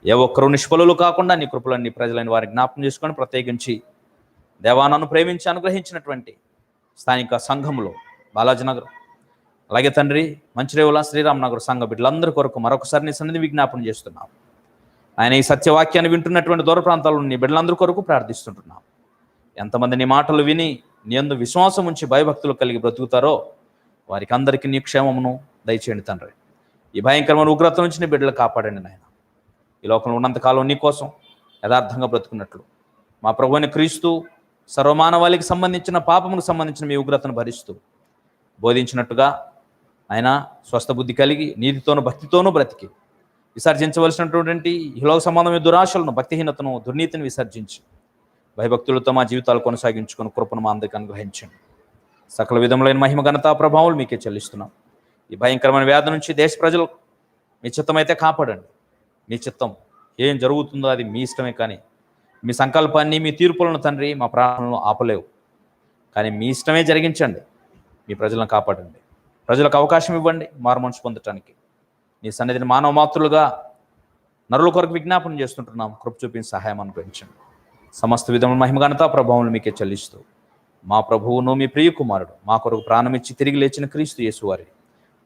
ఏ ఒక్కరూ నిష్ఫలులు కాకుండా నీ కృపలను నీ ప్రజలైన వారి జ్ఞాపకం చేసుకొని, ప్రత్యేకించి దేవానను ప్రేమించి అనుగ్రహించినటువంటి స్థానిక సంఘంలో బాలాజీనగర్, అలాగే తండ్రి మంచిరేవుల శ్రీరామనగర్ సంఘ బిడ్డలందరి కొరకు మరొకసారి నీ సన్నిధి విజ్ఞాపనం చేస్తున్నాం. ఆయన ఈ సత్యవాక్యాన్ని వింటున్నటువంటి దూర ప్రాంతాల్లో నీ బిడ్డలందరి కొరకు ప్రార్థిస్తుంటున్నాం. ఎంతమంది నీ మాటలు విని నీ యందు విశ్వాసం ఉంచి భయభక్తులు కలిగి బ్రతుకుతారో వారికి అందరికీ నీ క్షేమమును దయచేయండి తండ్రి. ఈ భయంకరమైన ఉగ్రత నుంచి నీ బిడ్డలు కాపాడండి నాయన. ఈ లోకంలో ఉన్నంతకాలం నీ కోసం యథార్థంగా బ్రతుకున్నట్లు మా ప్రభువైన క్రీస్తు సర్వమానవాళికి సంబంధించిన పాపముకు సంబంధించిన మీ ఉగ్రతను భరిస్తూ బోధించినట్టుగా ఆయన స్వస్థ బుద్ధి కలిగి నీతితోనూ భక్తితోనూ బ్రతికి విసర్జించవలసినటువంటి ఈ లోక సంబంధమైన దురాశలను, భక్తిహీనతను, దుర్నీతిని విసర్జించి భయభక్తులతో మా జీవితాలు కొనసాగించుకుని కృపను మా అందరికీ అనుగ్రహించండి. సకల విధములైన మహిమ ఘనతా ప్రభావాలు మీకే చెల్లిస్తున్నాం. ఈ భయంకరమైన వ్యాధి నుంచి దేశ ప్రజలు మీ చిత్తమైతే కాపాడండి. మీ చిత్తం ఏం జరుగుతుందో అది మీ ఇష్టమే. కానీ మీ సంకల్పాన్ని, మీ తీర్పులను తండ్రి మా ప్రాణంలో ఆపలేవు. కానీ మీ ఇష్టమే జరిగించండి. మీ ప్రజలను కాపాడండి. ప్రజలకు అవకాశం ఇవ్వండి మారు మనసు పొందటానికి. నీ సన్నిధిని మానవ మాతృలుగా నరుల కొరకు విజ్ఞాపనం చేస్తుంటున్నాం. కృప చూపించి సహాయం అనుగ్రహించండి. సమస్త విధముల మహిమ ఘనతా ప్రభావం మీకే చెల్లిస్తూ మా ప్రభువును, మీ ప్రియ కుమారుడు, మా కొరకు ప్రాణమిచ్చి తిరిగి లేచిన క్రీస్తు యేసు వారి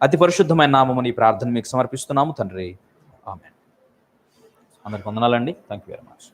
అతి పరిశుద్ధమైన నామముని ఈ ప్రార్థన మీకు సమర్పిస్తున్నాము తండ్రి. ఆమేన్. అందరికి వందనాలండి. Thank you very much.